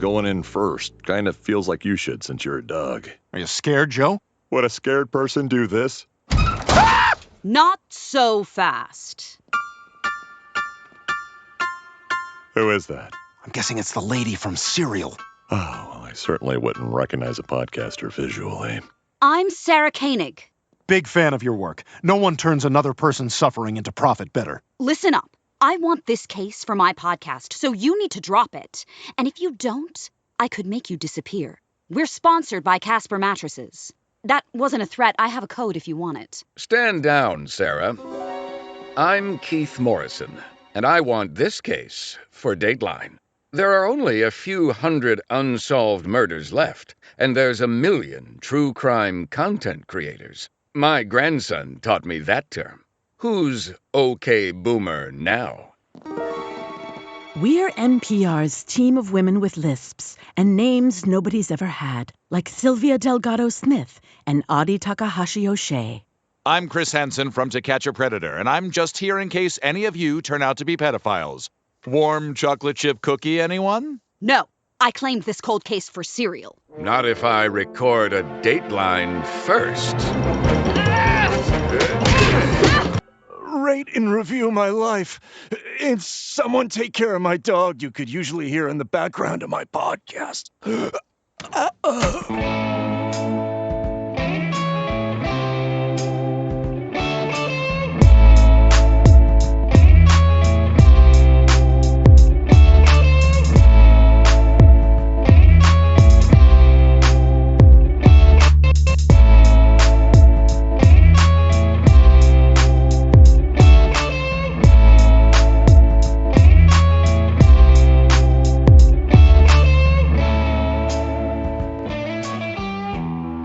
going in first. Kind of feels like you should since you're a dog. Are you scared, Joe? Would a scared person do this? Not so fast. Who is that? I'm guessing it's the lady from Serial. Oh, well, I certainly wouldn't recognize a podcaster visually. I'm Sarah Koenig. Big fan of your work. No one turns another person's suffering into profit better. Listen up. I want this case for my podcast, so you need to drop it. And if you don't, I could make you disappear. We're sponsored by Casper Mattresses. That wasn't a threat. I have a code if you want it. Stand down, Sarah. I'm Keith Morrison, and I want this case for Dateline. There are only a few hundred unsolved murders left, and there's 1 million true crime content creators. My grandson taught me that term. Who's OK Boomer now? We're NPR's team of women with lisps and names nobody's ever had, like Sylvia Delgado Smith and Audie Takahashi O'Shea. I'm Chris Hansen from To Catch a Predator, and I'm just here in case any of you turn out to be pedophiles. Warm chocolate chip cookie, anyone? No, I claimed this cold case for Serial. Not if I record a Dateline first. Rate and review my life. If someone take care of my dog, you could usually hear in the background of my podcast.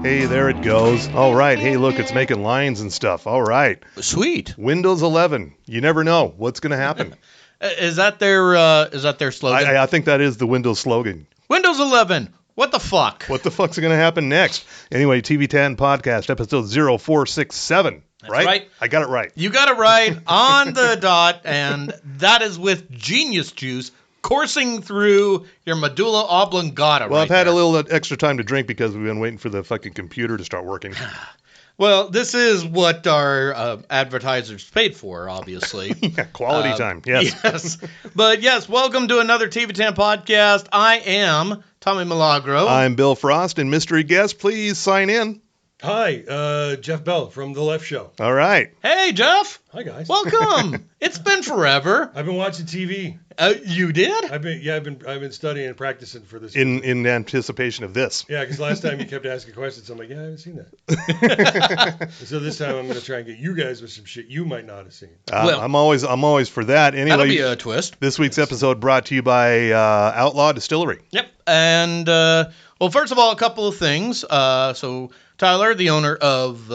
Hey, there it goes. All right. Hey, look, it's making lines and stuff. All right. Sweet. Windows 11. You never know what's going to happen. Is that their slogan? I think that is the Windows slogan. Windows 11. What the fuck? What the fuck's going to happen next? Anyway, TV10 podcast episode 0467. That's right. I got it right. You got it right on the dot, and that is with genius juice coursing through your medulla oblongata. Well, right I've had there. a little extra time to drink because we've been waiting for the fucking computer to start working. Well, this is what our advertisers paid for, obviously. Yeah, quality time, yes. Yes. But yes, welcome to another TV10 podcast. I am Tommy Milagro. I'm Bill Frost, and mystery guest, please sign in. Hi, Jeff Bell from The Left Show. All right. Hey, Jeff. Hi, guys. Welcome. It's been forever. I've been watching TV. You did? I've been studying and practicing for this. In anticipation of this. Yeah, because last time you kept asking questions, I'm like, yeah, I haven't seen that. So this time I'm going to try and get you guys with some shit you might not have seen. Well, I'm always for that. Anyway, that'll be a twist. This week's episode brought to you by Outlaw Distillery. Yep. And well, first of all, a couple of things. So Tyler, the owner of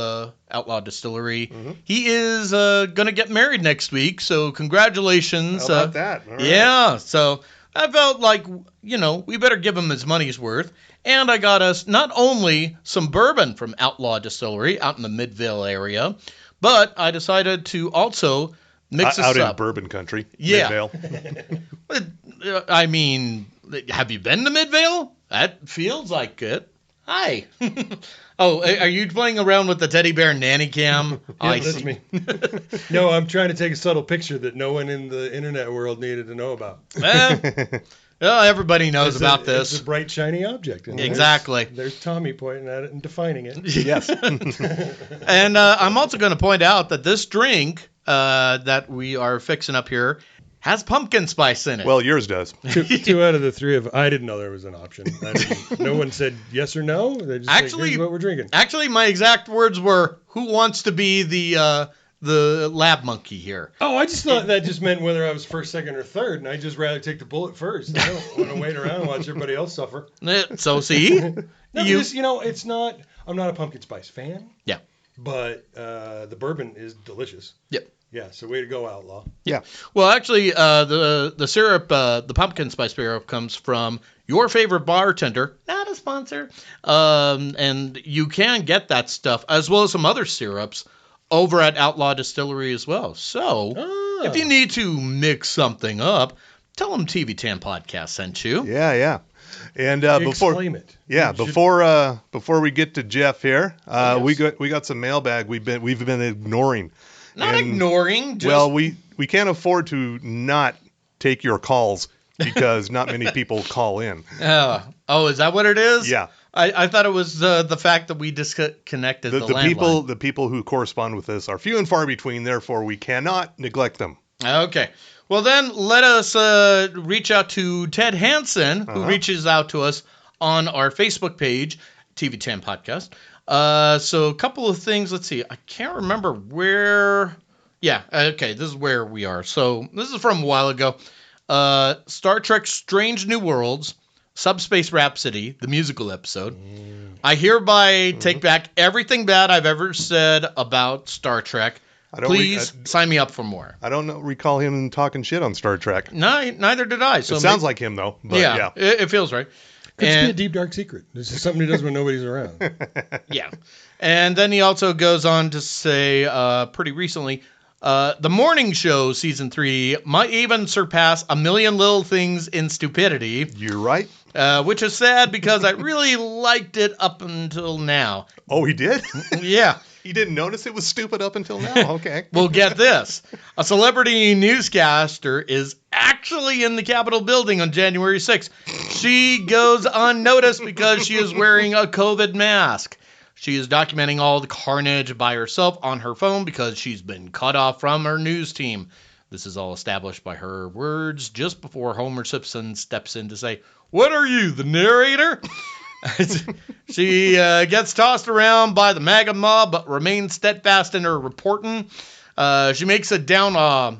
Outlaw Distillery, he is going to get married next week. So congratulations. How about that? All right. Yeah. So I felt like, we better give him his money's worth. And I got us not only some bourbon from Outlaw Distillery out in the Midvale area, but I decided to also mix this out up. in bourbon country. Yeah. Midvale. I mean, have you been to Midvale? That feels like it. Hi. Oh, are you playing around with the teddy bear nanny cam? Yeah, that's me. No, I'm trying to take a subtle picture that no one in the internet world needed to know about. Well, everybody knows about this. It's a bright, shiny object. And exactly. There's Tommy pointing at it and defining it. Yes. And I'm also going to point out that this drink that we are fixing up here has pumpkin spice in it. Well, yours does. Two out of the three of I didn't know there was an option. No one said yes or no. They just actually, here's what we're drinking. Actually, my exact words were, "Who wants to be the lab monkey here?" Oh, I just thought that just meant whether I was first, second, or third, and I'd just rather take the bullet first. I don't want to wait around and watch everybody else suffer. So see, it's not. I'm not a pumpkin spice fan. Yeah. But the bourbon is delicious. Yep. Yeah, so way to go, Outlaw. Yeah. Well, actually, the syrup, the pumpkin spice syrup comes from your favorite bartender, not a sponsor. And you can get that stuff, as well as some other syrups, over at Outlaw Distillery as well. So if you need to mix something up, tell them TV10 Podcast sent you. Yeah. And Exclaim it. Yeah, You should- before we get to Jeff here, yes. we got some mailbag we've been ignoring. Not And- ignoring. Just, Well, we can't afford to not take your calls because not many people call in. oh, is that what it is? Yeah. I thought it was the fact that we disconnected the landline. The people who correspond with us are few and far between, therefore we cannot neglect them. Okay. Well, then let us reach out to Ted Hansen, who reaches out to us on our Facebook page, TV10 Podcast. So a couple of things. Let's see. I can't remember where. Yeah. Okay. This is where we are. So this is from a while ago. Star Trek Strange New Worlds, Subspace Rhapsody, the musical episode. I hereby take back everything bad I've ever said about Star Trek. Please sign me up for more. I don't recall him talking shit on Star Trek. No, neither did I. So it sounds like him, though. But yeah. It feels right. Could be a deep, dark secret. This is something he does when nobody's around. Yeah. And then he also goes on to say, pretty recently, the morning show season 3 might even surpass A Million Little Things in stupidity. You're right. Which is sad because I really liked it up until now. Oh, he did? Yeah. He didn't notice it was stupid up until now? Okay. Well, get this. A celebrity newscaster is actually in the Capitol building on January 6th. She goes unnoticed because she is wearing a COVID mask. She is documenting all the carnage by herself on her phone because she's been cut off from her news team. This is all established by her words just before Homer Simpson steps in to say, "What are you, the narrator?" She gets tossed around by the MAGA mob, but remains steadfast in her reporting. She makes it down a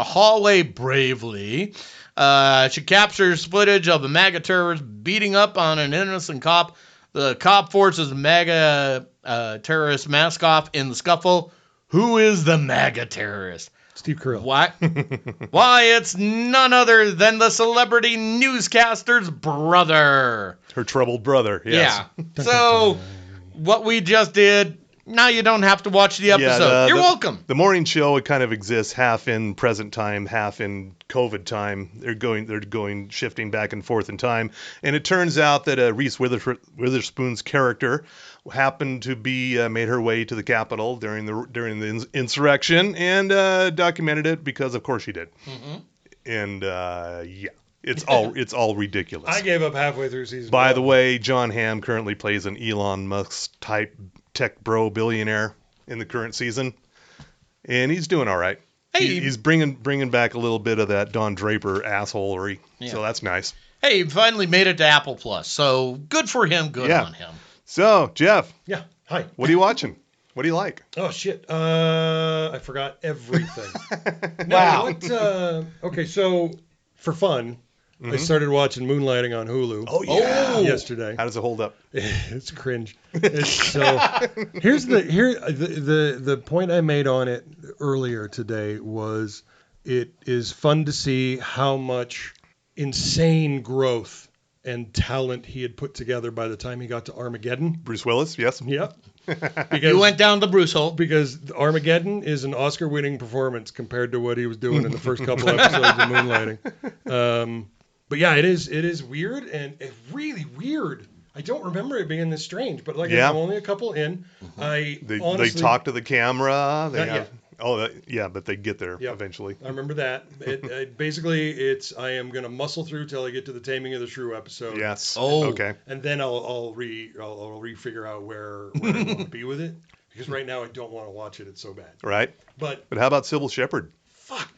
hallway bravely. She captures footage of a MAGA terrorist beating up on an innocent cop. The cop forces the MAGA terrorist mask off in the scuffle. Who is the MAGA terrorist? Steve Carell. What? Why, it's none other than the celebrity newscaster's brother. Her troubled brother, yes. Yeah. So, what we just did, now you don't have to watch the episode. You're welcome. The morning show, it kind of exists half in present time, half in COVID time. They're going shifting back and forth in time. And it turns out that Reese Witherspoon's character happened to be made her way to the Capitol during the insurrection and documented it because of course she did. Mm-hmm. And yeah, it's all ridiculous. I gave up halfway through season 1. By the way, John Hamm currently plays an Elon Musk type tech bro billionaire in the current season, and he's doing all right. Hey, he's bringing back a little bit of that Don Draper assholery, so that's nice. Hey, he finally made it to Apple Plus, so good for him. Good on him. So, Jeff. Yeah. Hi. What are you watching? What do you like? Oh, shit. I forgot everything. Wow. Okay, so for fun, I started watching Moonlighting on Hulu. Oh, yeah. Yesterday. How does it hold up? It's cringe. So here's the point I made on it earlier today was it is fun to see how much insane growth and talent he had put together by the time he got to Armageddon. Bruce Willis, yes. Yep. You went down the Bruce hole. Because Armageddon is an Oscar-winning performance compared to what he was doing in the first couple episodes of Moonlighting. But yeah, it is weird and really weird. I don't remember it being this strange, but I'm only a couple in. Mm-hmm. They talk to the camera. But they get there Yep. eventually. I remember that. Basically, I am gonna muscle through till I get to the Taming of the Shrew episode. Yes. Oh. Okay. And then I'll refigure out where I want to be with it, because right now I don't want to watch it. It's so bad. Right. But how about Sybil Shepherd? Fuck.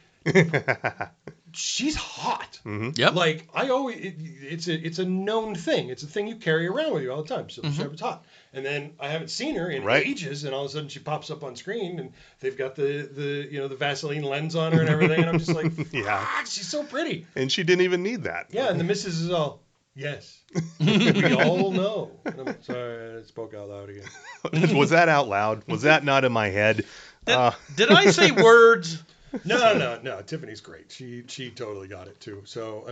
She's hot. Mm-hmm. Yep. Like it's a known thing. It's a thing you carry around with you all the time. So Shepherd's hot. And then I haven't seen her in ages, and all of a sudden she pops up on screen, and they've got the Vaseline lens on her and everything, and I'm just like, fuck, she's so pretty. And she didn't even need that. Yeah, and the missus is all, yes, we all know. And I'm sorry, I spoke out loud again. Was that out loud? Was that not in my head? Did I say words? No. Tiffany's great. She totally got it too. So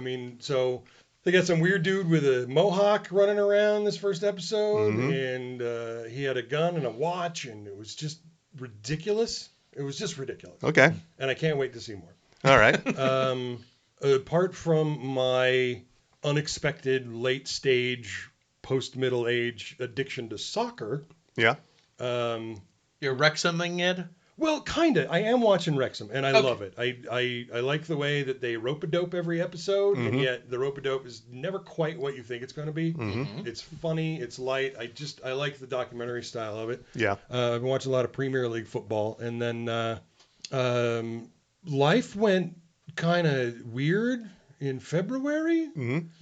they got some weird dude with a mohawk running around this first episode, and he had a gun and a watch, and it was just ridiculous. It was just ridiculous. Okay. And I can't wait to see more. All right. Apart from my unexpected late stage, post middle age addiction to soccer. Yeah. You're Wrexhaming it? Well, kind of. I am watching Wrexham, and I Okay. love it. I like the way that they rope-a-dope every episode, and yet the rope-a-dope is never quite what you think it's going to be. It's funny, it's light. I like the documentary style of it. Yeah. I've been watching a lot of Premier League football, and then life went kind of weird in February,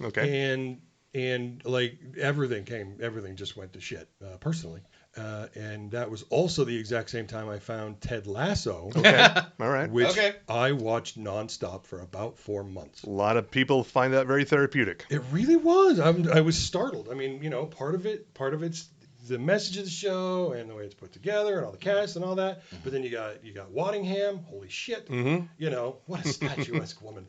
Okay. and like everything just went to shit personally. And that was also the exact same time I found Ted Lasso, Okay. All right. which Okay. I watched nonstop for about 4 months. A lot of people find that very therapeutic. It really was. I was startled. I mean, part of it's the message of the show and the way it's put together and all the cast and all that. But then you got Waddingham. Holy shit. What a statuesque woman.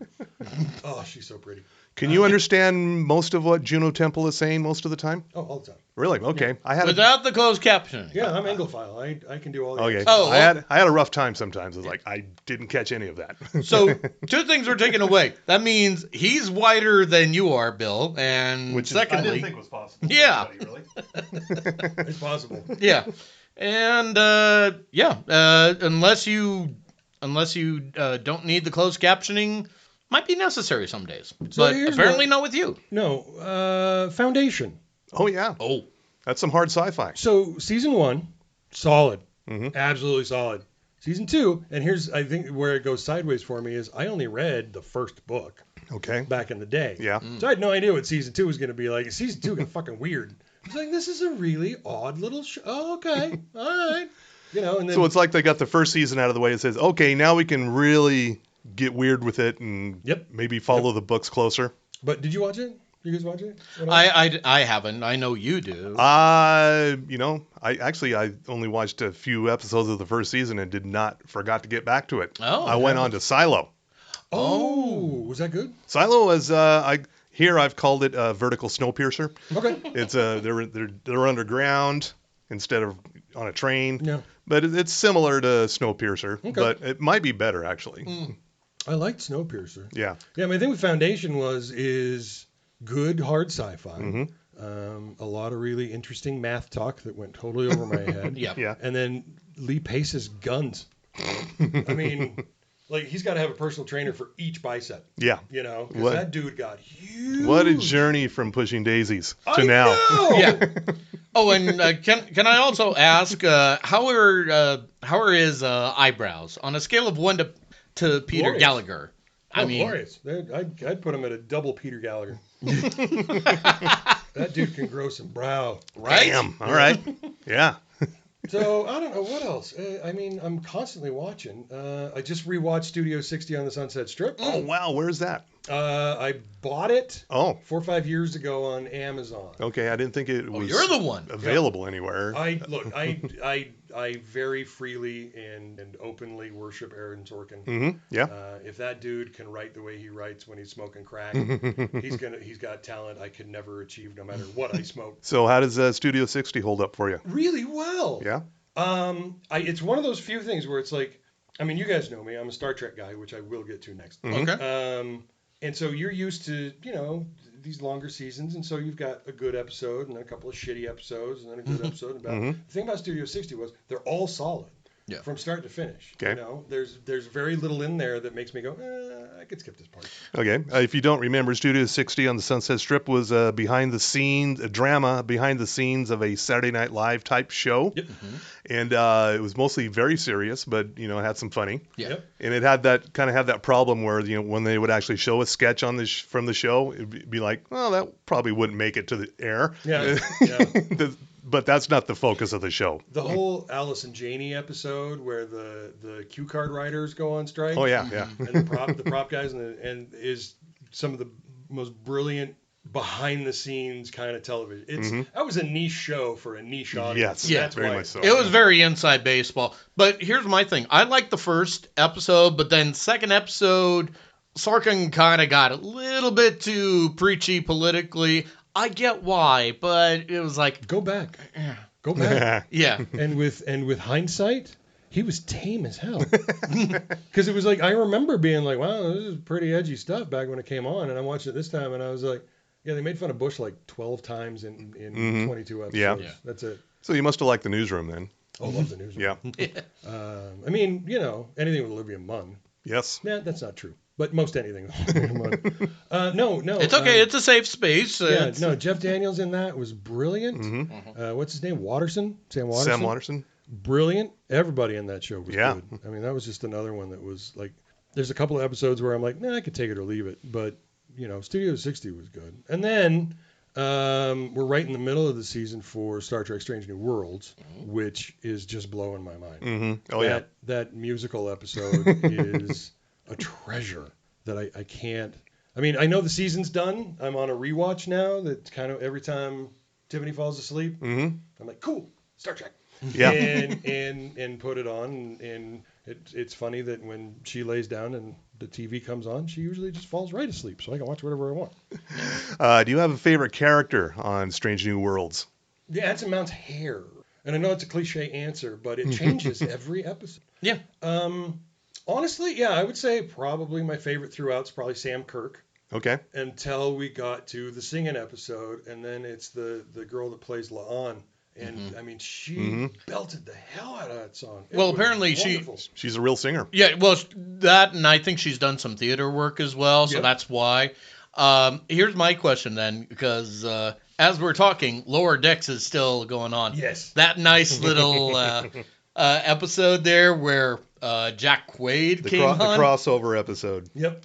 Oh, she's so pretty. Can you understand most of what Juno Temple is saying most of the time? Oh, all the time. Really? Okay. I had Without the closed captioning. Yeah, I'm Anglophile. I can do all the Okay. accents. Oh, I had a rough time sometimes. It's like I didn't catch any of that. So 2 things were taken away. That means he's whiter than you are, Bill. And Which secondly, was possible. Yeah. Really. It's possible. yeah. And unless you don't need the closed captioning, might be necessary some days. But here's apparently not with you. No, Foundation. Oh yeah. Oh. That's some hard sci-fi. So season 1, solid, absolutely solid. Season 2, and here's I think where it goes sideways for me is I only read the first book Okay. back in the day. Yeah. So I had no idea what season 2 was going to be like. Season 2 got fucking weird. I was like, this is a really odd little show. Oh, okay, all right. And then So it's like they got the first season out of the way. It says, okay, now we can really get weird with it and maybe follow the books closer. But did you watch it? You guys watch it? I haven't. I know you do. I only watched a few episodes of the first season and forgot to get back to it. Oh. I went on to Silo. Oh, was that good? Silo was I've called it a vertical snowpiercer. Okay. It's they're underground instead of on a train. Yeah. But it's similar to Snowpiercer, but it might be better actually. I liked Snowpiercer. Yeah. Yeah, my thing with Foundation is good hard sci-fi. A lot of really interesting math talk that went totally over my head. Yeah. And then Lee Pace's guns. I mean, like he's got to have a personal trainer for each bicep. Yeah. 'Cause that dude got huge. What a journey from pushing daisies to I now. know! Yeah. Oh, and can I also ask how are his eyebrows on a scale of 1 to Peter Glorious. Gallagher? I mean, glorious. I'd put him at a double Peter Gallagher. That dude can grow some brow. right? Damn. All right. Yeah. So I don't know what else. I mean, I'm constantly watching. I just rewatched Studio 60 on the Sunset Strip. Oh wow, where's that? I bought it Oh. 4 or 5 years ago on Amazon. Okay, I didn't think it was you're the one. available anywhere. I very freely and openly worship Aaron Sorkin. Yeah. If that dude can write the way he writes when he's smoking crack, he's got talent I could never achieve no matter what I smoke. So how does Studio 60 hold up for you? Really well. Yeah. It's one of those few things where it's like, I mean, you guys know me. I'm a Star Trek guy, which I will get to next. Okay. And so you're used to, these longer seasons, and so you've got a good episode and then a couple of shitty episodes and then a good episode. The thing about Studio 60 was they're all solid. Yeah. From start to finish. Okay. There's very little in there that makes me go, I could skip this part. Okay. If you don't remember, Studio 60 on the Sunset Strip was a drama behind the scenes of a Saturday Night Live type show. Yep. And it was mostly very serious, but it had some funny. Yeah. Yep. And it had that problem where when they would actually show a sketch on from the show, it'd be like, well, that probably wouldn't make it to the air. Yeah. But that's not the focus of the show. The whole Alice and Janney episode where the cue card writers go on strike. Oh yeah, yeah. And the prop guys and is some of the most brilliant behind the scenes kind of television. That was a niche show for a niche audience. Yes, Yeah, that's very why much so. It was very inside baseball. But here's my thing. I liked the first episode, but then second episode, Sorkin kind of got a little bit too preachy politically. I get why, but it was like, Go back. Go back. yeah. and with hindsight, he was tame as hell. Because it was like, I remember being like, wow, this is pretty edgy stuff back when it came on. And I watched it this time and I was like, Yeah, they made fun of Bush like 12 times in Mhm. 22 episodes. Yeah. That's it. So you must have liked the newsroom then. Oh, love the newsroom. Yeah. I mean, anything with Olivia Munn. Yes. Yeah, that's not true. But most anything with Olivia Munn. No. It's okay. It's a safe space. Yeah, no, Jeff Daniels in that was brilliant. Mm-hmm. What's his name? Watterson? Sam Watterson? Sam Watterson. Brilliant. Everybody in that show was Yeah. good. I mean, that was just another one that was like, there's a couple of episodes where I'm like, nah, I could take it or leave it. But, Studio 60 was good. And then we're right in the middle of the season for Star Trek Strange New Worlds, which is just blowing my mind. Mm-hmm. Oh, yeah. That musical episode is a treasure that I can't. I mean, I know the season's done. I'm on a rewatch now that kind of every time Tiffany falls asleep, I'm like, cool, Star Trek. Yeah. And put it on. And it's funny that when she lays down and the TV comes on, she usually just falls right asleep, so I can watch whatever I want. Do you have a favorite character on Strange New Worlds? Yeah, Anson Mount's hair. And I know it's a cliche answer, but it changes every episode. Yeah. Honestly, yeah, I would say probably my favorite throughout is probably Sam Kirk. Okay. Until we got to the singing episode, and then it's the girl that plays La'an. And I mean, she belted the hell out of that song. Well, apparently she's a real singer. Yeah, well, that, and I think she's done some theater work as well, so that's why. Here's my question then, because as we're talking, Lower Decks is still going on. Yes. That nice little episode there where Jack Quaid came on. The crossover episode. Yep.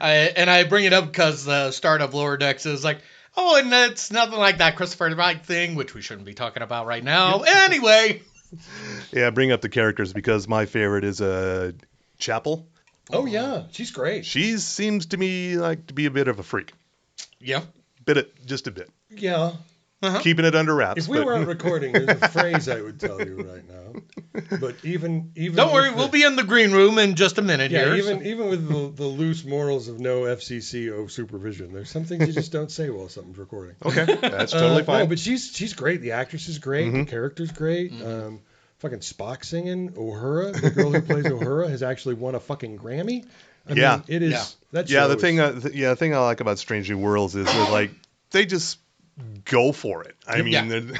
I bring it up because the start of Lower Decks is like, oh, and it's nothing like that Christopher Wright thing, which we shouldn't be talking about right now. Anyway. Yeah, bring up the characters because my favorite is Chapel. Oh, yeah. She's great. She seems to me like to be a bit of a freak. Yeah. Just a bit. Yeah. Keeping it under wraps. If we weren't recording, there's a phrase I would tell you right now. But even don't worry, we'll be in the green room in just a minute here. Even with the loose morals of no FCC supervision, there's some things you just don't say while something's recording. Okay, that's totally fine. No, but she's great. The actress is great. The character's great. Fucking Spock singing. Uhura, the girl who plays Uhura, has actually won a fucking Grammy. I mean, it is. Yeah. That yeah. show The thing I like about Strange New Worlds is that like they just go for it. I mean,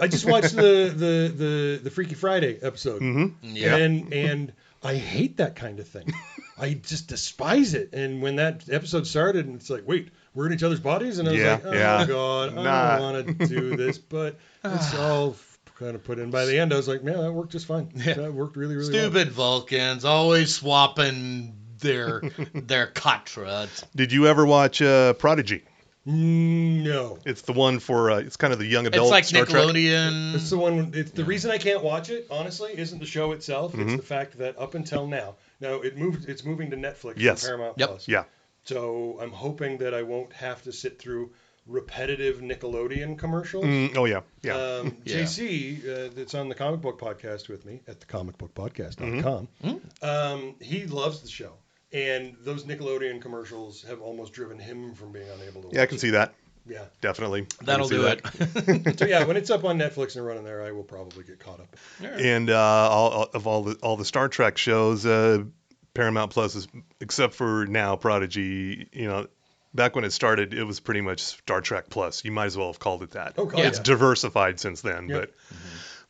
I just watched the Freaky Friday episode, and I hate that kind of thing. I just despise it. And when that episode started, and it's like, wait, we're in each other's bodies, and I was like, oh god, I don't want to do this, but it's all kind of put in. By the end, I was like, man, that worked just fine. That worked really, really well. Stupid Vulcans, always swapping their cutrods. Did you ever watch Prodigy? No. It's the one for it's kind of the young adult. It's like Star Nickelodeon. Trek. It's the one. It's the reason I can't watch it. Honestly, isn't the show itself. It's the fact that up until now, it's moving to Netflix from Paramount Plus. Yeah. So I'm hoping that I won't have to sit through repetitive Nickelodeon commercials. Oh yeah. JC, that's on the comic book podcast with me at thecomicbookpodcast.com. He loves the show. And those Nickelodeon commercials have almost driven him from being unable to watch it. Yeah, I can see that. Yeah. Definitely. That'll do it. So yeah, when it's up on Netflix and running there, I will probably get caught up. Right. And all the Star Trek shows, Paramount Plus is, except for now Prodigy, back when it started, it was pretty much Star Trek Plus. You might as well have called it that. Oh, It's diversified since then,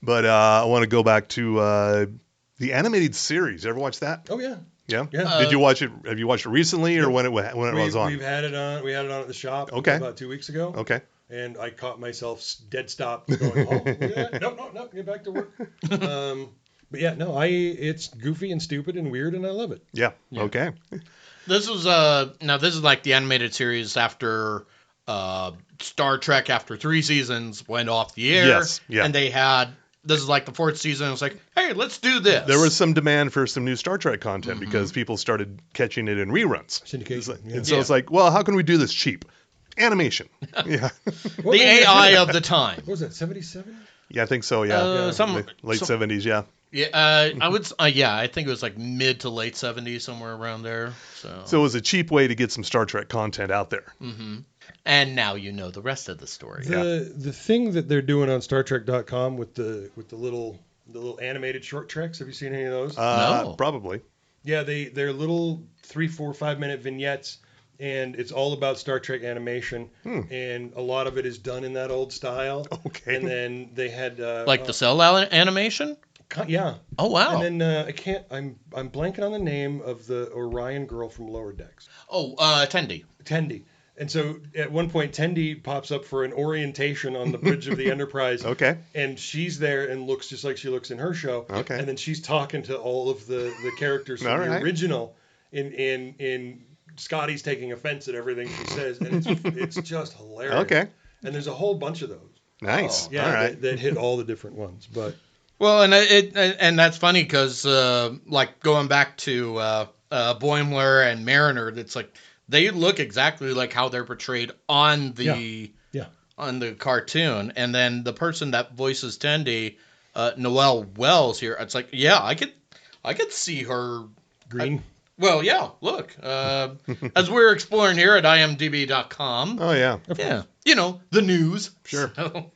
but I want to go back to the animated series. You ever watch that? Oh yeah. Yeah. Yeah. Did you watch it? Have you watched it recently, or when it was on? We've had it on. We had it on at the shop. Okay. About 2 weeks ago. Okay. And I caught myself dead stop going, no, get back to work. But yeah, no, it's goofy and stupid and weird, and I love it. Yeah. Okay. This was this is like the animated series after Star Trek after 3 seasons went off the air. Yes. Yeah. And they had. This is like the 4th season. It was like, hey, let's do this. There was some demand for some new Star Trek content because people started catching it in reruns. Syndication. And so it's like, well, how can we do this cheap? Animation. Yeah. The AI of the time. What was that, 77? Yeah, I think so, yeah. Late 70s, yeah. Yeah, I would. I think it was like mid to late 70s, somewhere around there. So it was a cheap way to get some Star Trek content out there. Mm-hmm. And now you know the rest of the story. The thing that they're doing on StarTrek.com with the little animated short treks. Have you seen any of those? No. Probably. Yeah, they're little 3, 4, 5 minute vignettes and it's all about Star Trek animation, and a lot of it is done in that old style. Okay. And then they had Like the cell animation? Yeah. Oh, wow. And then I'm blanking on the name of the Orion girl from Lower Decks. Oh, Tendi. Tendi. And so at one point, Tendi pops up for an orientation on the bridge of the Enterprise. Okay. And she's there and looks just like she looks in her show. Okay. And then she's talking to all of the characters from the original. In Scotty's taking offense at everything she says, and it's just hilarious. Okay. And there's a whole bunch of those. Nice. Yeah, all right. that hit all the different ones. But Well, and that's funny because like going back to Boimler and Mariner, it's like they look exactly like how they're portrayed on the on the cartoon, and then the person that voices Tendi, Noelle Wells here, it's like I could see her green. Well, yeah. Look, as we're exploring here at imdb.com. Oh yeah. Yeah. You know, the news. Sure. So.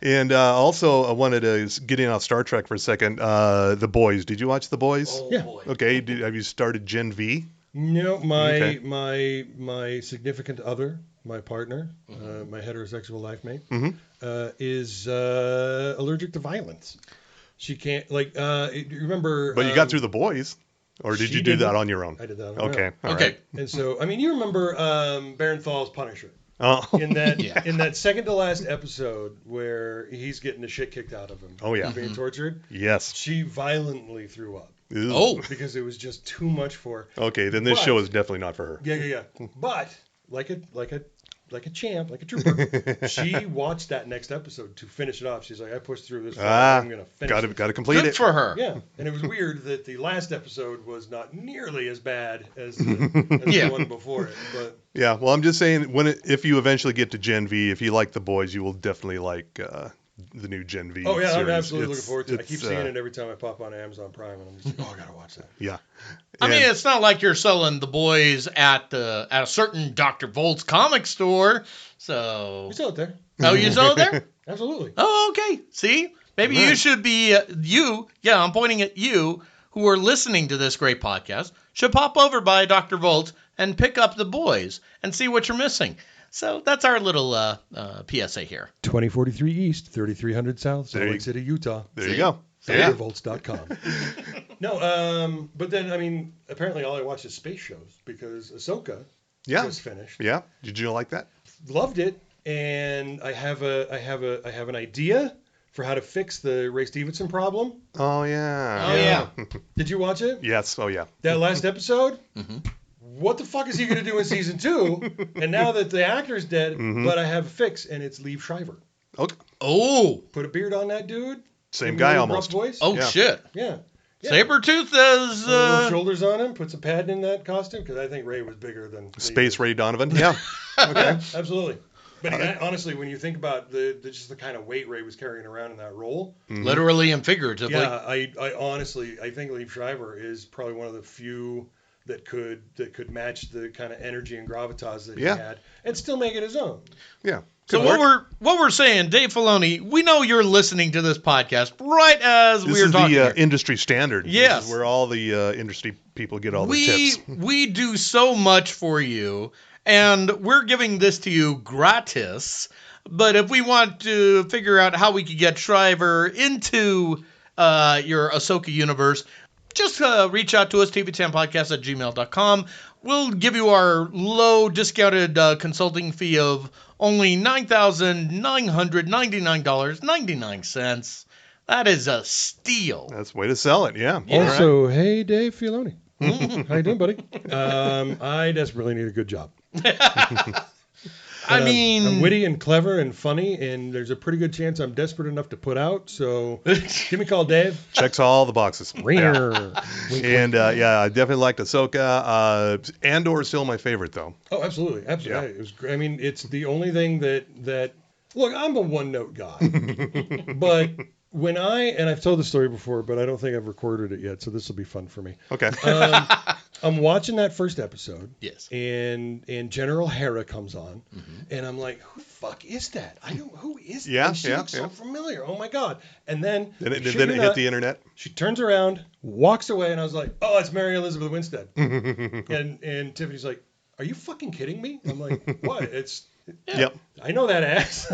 And also, I wanted to get in off Star Trek for a second. The Boys. Did you watch The Boys? Oh, Yeah. boy. Okay. Have you started Gen V? No, Okay. my significant other, my partner, my heterosexual life mate, is allergic to violence. She can't you remember. But you got through The Boys, or did she you do that didn't. on your own? I did that on my Okay. own. All Okay. right. And so, I mean, you remember Barenthal's Punisher. Oh. In that Yeah. in that second to last episode where he's getting the shit kicked out of him. Oh, yeah. He's being tortured. Yes. She violently threw up Ew. Oh. because it was just too much for her. Okay. Then this But- show is definitely not for her. Yeah. But like a champ, like a trooper, she watched that next episode to finish it off. She's like, I pushed through this. I'm gonna finish it. Got to complete Good it. for her. Yeah, and it was weird that the last episode was not nearly as bad as the one before it. But Yeah. Well, I'm just saying, if you eventually get to Gen V, if you like The Boys, you will definitely like the new Gen V. oh yeah, I'm series. absolutely looking forward to it. I It's, keep seeing it every time I pop on Amazon Prime, and I'm just like, oh, I gotta watch that. Yeah. I mean, And- it's not like you're selling The Boys at a certain Dr. Volt's comic store. So. We still out there. Oh, you sell it there? Absolutely. Oh, okay. See? Maybe you Right. should be, I'm pointing at you who are listening to this great podcast, should pop over by Dr. Volt and pick up The Boys and see what you're missing. So that's our little PSA here. 2043 East, 3300 South, Salt There you- Lake City, Utah. There you go. Yeah. Thunderbolts.com. No, but then, I mean, apparently all I watch is space shows because Ahsoka Yeah. just finished. Yeah. Did you like that? Loved it, and I have an idea for how to fix the Ray Stevenson problem. Oh yeah. Oh, yeah. Did you watch it? Yes. Oh yeah. That last episode? Mm-hmm. What the fuck is he going to do in season 2? And now that the actor's dead, but I have a fix, and it's Liev Schreiber. Okay. Oh. Put a beard on that dude. Same Give him a guy little almost. rough voice. Oh, Yeah. shit. Yeah. Sabretooth is... Little shoulders on him. Put some padding in that costume because I think Ray was bigger than Space Ray Donovan. Yeah. Okay, absolutely. But honestly, when you think about just the kind of weight Ray was carrying around in that role, literally and figuratively. yeah, I honestly think Liev Schreiber is probably one of the few that could match the kind of energy and gravitas that he had and still make it his own. Yeah. So what we're saying, Dave Filoni, we know you're listening to this podcast right as This we're is talking. the industry standard. Yes. This is where all the industry people get all the tips. We do so much for you, and we're giving this to you gratis. But if we want to figure out how we could get Shriver into your Ahsoka universe, just reach out to us, tv10podcast@gmail.com. We'll give you our low discounted consulting fee of only $9,999.99. That is a steal. That's the way to sell it. Yeah. Also, hey, Dave Filoni. How you doing, buddy? I desperately need a good job. I mean, I'm witty and clever and funny, and there's a pretty good chance I'm desperate enough to put out. So give me a call, Dave. Checks all the boxes. Ringer. And I definitely liked Ahsoka. Andor is still my favorite, though. Oh, absolutely. Yeah. It was great. I mean, it's the only thing that look, I'm a one-note guy, but when I've told the story before, but I don't think I've recorded it yet, so this will be fun for me. Okay. I'm watching that first episode. Yes. And General Hera comes on, and I'm like, who the fuck is that? Who is that? Yeah, And she yeah, looks so yeah. familiar. Oh my god. And then Then it shit hit or not, the internet. She turns around, walks away, and I was like, oh, it's Mary Elizabeth Winstead. and Tiffany's like, are you fucking kidding me? I'm like, what? It's Yep. I know that ass.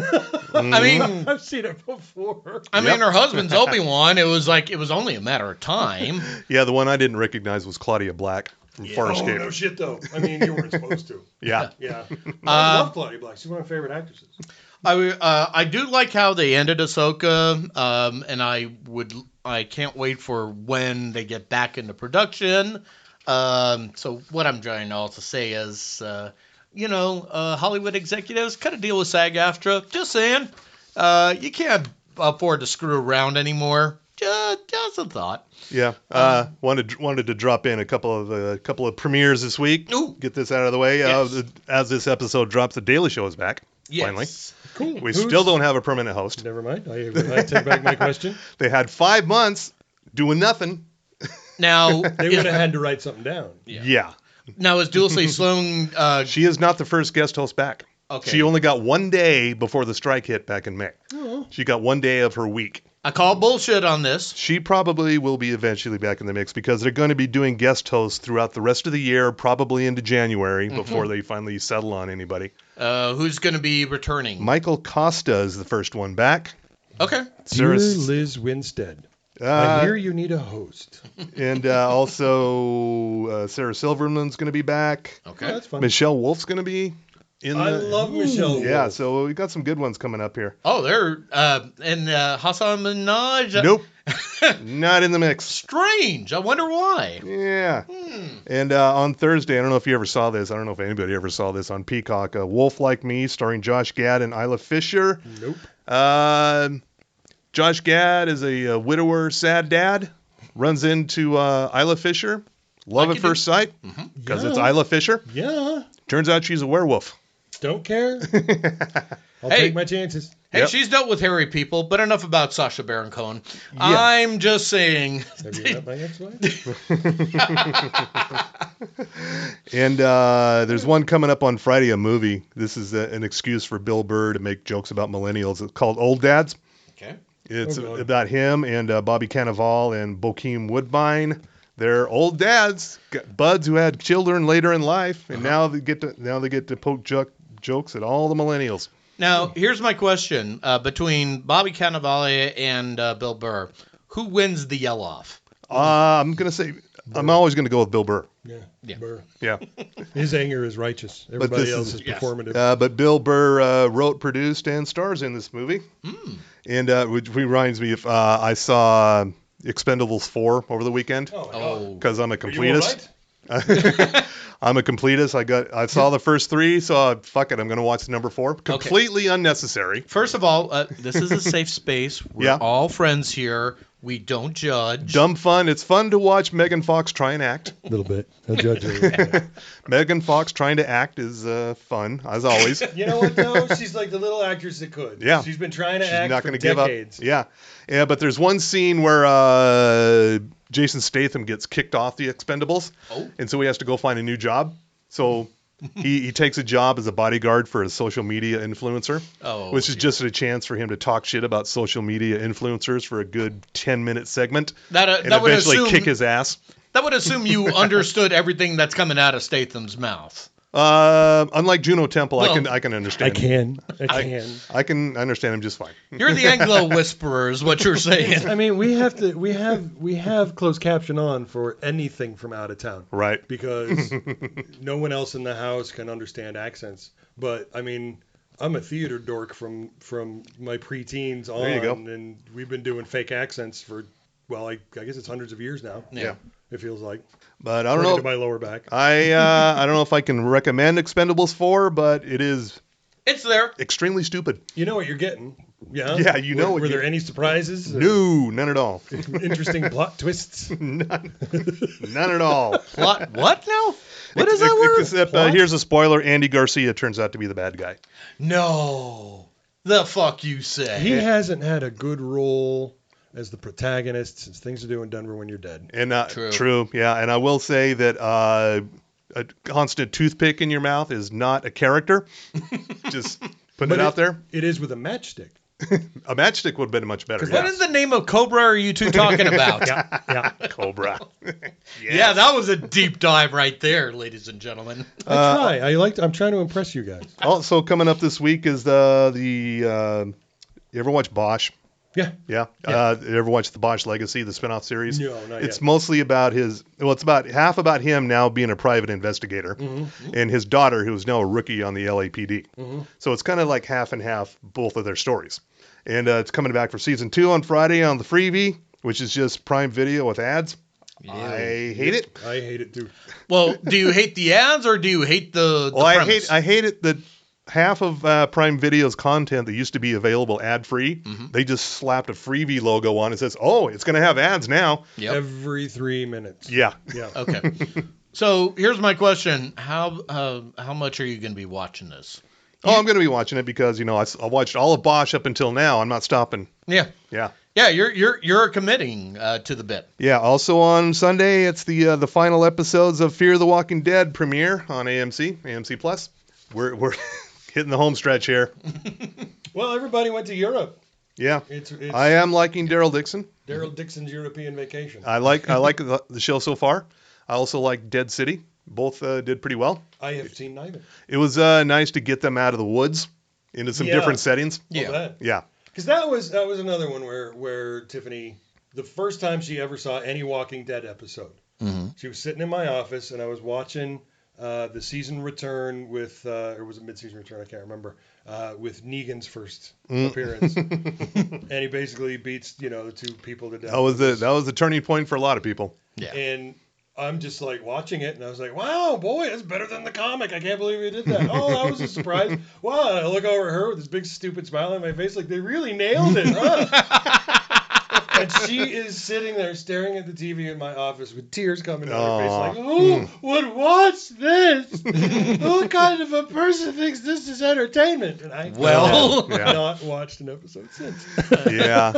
I mean, I've seen it before. I mean, her husband's Obi-Wan. It was only a matter of time. Yeah, the one I didn't recognize was Claudia Black from Oh, Farscape. no shit, though. I mean, you weren't supposed to. Yeah. Yeah. I love Claudia Black. She's one of my favorite actresses. I do like how they ended Ahsoka, and I can't wait for when they get back into production. So what I'm trying to also say is, Hollywood executives kind of deal with SAG-AFTRA. Just saying, you can't afford to screw around anymore. Just a thought. Yeah. Wanted to drop in a couple of premieres this week. Ooh. Get this out of the way. Yes. As this episode drops, the Daily Show is back. Yes. Finally. Cool. We still don't have a permanent host. Never mind. I take back my question. They had 5 months doing nothing. Now They would have had to write something down. Yeah. Now is Dual Slate Sloan? She is not the first guest host back. Okay. She only got 1 day before the strike hit back in May. Oh. She got 1 day of her week. I call bullshit on this. She probably will be eventually back in the mix because they're going to be doing guest hosts throughout the rest of the year, probably into January, before they finally settle on anybody. Who's going to be returning? Michael Costa is the first one back. Okay. Dear Sarah- Liz Winstead, I hear Uh, you need a host. and also Sarah Silverman's going to be back. Oh, Okay. that's fun. Michelle Wolf's going to be in I the... love Michelle Yeah, Wolf. so we got some good ones coming up here. Oh, they're and Hassan Minaj. Nope. Not in the mix. Strange. I wonder why. Yeah. And on Thursday, I don't know if you ever saw this. I don't know if anybody ever saw this on Peacock. Wolf Like Me, starring Josh Gad and Isla Fisher. Nope. Josh Gad is a widower, sad dad. Runs into Isla Fisher. Love at first sight. Because it's Isla Fisher. Yeah. Turns out she's a werewolf. Don't care. I'll Hey. take my chances. Hey, Yep. she's dealt with hairy people, but enough about Sacha Baron Cohen. Yeah. I'm just saying. Have you met my ex-wife? And there's one coming up on Friday, a movie. This is an excuse for Bill Burr to make jokes about millennials. It's called Old Dads. Okay. It's Oh, God. about him and Bobby Cannavale and Bokeem Woodbine. They're old dads, buds who had children later in life, and now they get to poke jokes at all the millennials. Now, here's my question. Between Bobby Cannavale and Bill Burr, who wins the yell-off? I'm gonna say I'm always gonna go with Bill Burr. Yeah. Burr. Yeah. His anger is righteous. Everybody this else is- is yes. performative. But Bill Burr wrote, produced, and stars in this movie. And which reminds me, if I saw Expendables 4 over the weekend, Oh. because I'm a Are you all completist. right? I'm a completist. I saw the first 3, so fuck it. I'm gonna watch number 4. Completely unnecessary. First of all, this is a safe space. We're Yeah. all friends here. We don't judge. Dumb fun. It's fun to watch Megan Fox try and act. A little bit. I'll judge her a little bit. Megan Fox trying to act is fun, as always. You know what, though? She's like the little actress that could. Yeah. She's been trying to She's act not for going to give up. decades. Yeah. But there's one scene where Jason Statham gets kicked off the Expendables, and so he has to go find a new job. So he takes a job as a bodyguard for a social media influencer, which is just a chance for him to talk shit about social media influencers for a good 10-minute segment, That and would eventually assume kick his ass. that would assume you understood everything that's coming out of Statham's mouth. Unlike Juno Temple, Well, I can understand. I can understand him just fine. You're the Anglo whisperer, is what you're saying. I mean, we have closed caption on for anything from out of town. Right. Because no one else in the house can understand accents. But I mean, I'm a theater dork from my preteens on, There you go. and we've been doing fake accents for, well, I guess it's hundreds of years now. Yeah. It feels like. But I don't According know. to my lower back. I don't know if I can recommend Expendables 4, but it is It's there. extremely stupid. You know what you're getting. Yeah. Yeah, you know what Were you- there any surprises? No, none at all. Interesting plot twists. None at all. What now? What is that word? Except Plot? here's a spoiler: Andy Garcia turns out to be the bad guy. No. The fuck you say? He hasn't had a good role as the protagonist since Things to Do in Denver When You're Dead. And True. true, yeah. And I will say that a constant toothpick in your mouth is not a character. Just putting it out there. It is with a matchstick. A matchstick would have been much better. What in the name of Cobra are you two talking about? Yeah. Cobra. Yeah, that was a deep dive right there, ladies and gentlemen. I'm trying to impress you guys. Also coming up this week is you ever watch Bosch? Yeah. Yeah. You ever watch the Bosch Legacy, the spinoff series? No, not It's yet. mostly about it's about half about him now being a private investigator and his daughter, who is now a rookie on the LAPD. So it's kind of like half and half, both of their stories. And it's coming back for season 2 on Friday on the Freebie, which is just Prime Video with ads. Yeah. I hate it. I hate it too. Well, do you hate the ads or do you hate the premise? I hate it that half of Prime Video's content that used to be available ad-free, they just slapped a Freebie logo on. It says, oh, it's going to have ads now. Yep. Every 3 minutes. Yeah. Yeah. Okay. So here's my question: How much are you going to be watching this? Oh, I'm going to be watching it because, I watched all of Bosch up until now. I'm not stopping. Yeah. Yeah. Yeah, you're committing to the bit. Yeah. Also on Sunday, it's the final episodes of Fear the Walking Dead premiere on AMC Plus. We're hitting the home stretch here. Well, everybody went to Europe. Yeah. It's I am liking Daryl Dixon. Daryl Dixon's European vacation. I like the show so far. I also like Dead City. Both did pretty well. I have seen neither. It was nice to get them out of the woods into some different settings. Yeah. Yeah. Because that was another one where Tiffany, the first time she ever saw any Walking Dead episode, she was sitting in my office and I was watching the season return with, or was it mid-season return? I can't remember. With Negan's first appearance, and he basically beats the 2 people to death. That was the turning point for a lot of people. Yeah. And I'm just like watching it, and I was like, "Wow, boy, that's better than the comic. I can't believe he did that. Oh, that was a surprise. Wow!" And I look over at her with this big stupid smile on my face, like they really nailed it, huh? And she is sitting there staring at the TV in my office with tears coming down her face, like, "Who would watch this? What kind of a person thinks this is entertainment?" And I have not watched an episode since. Yeah,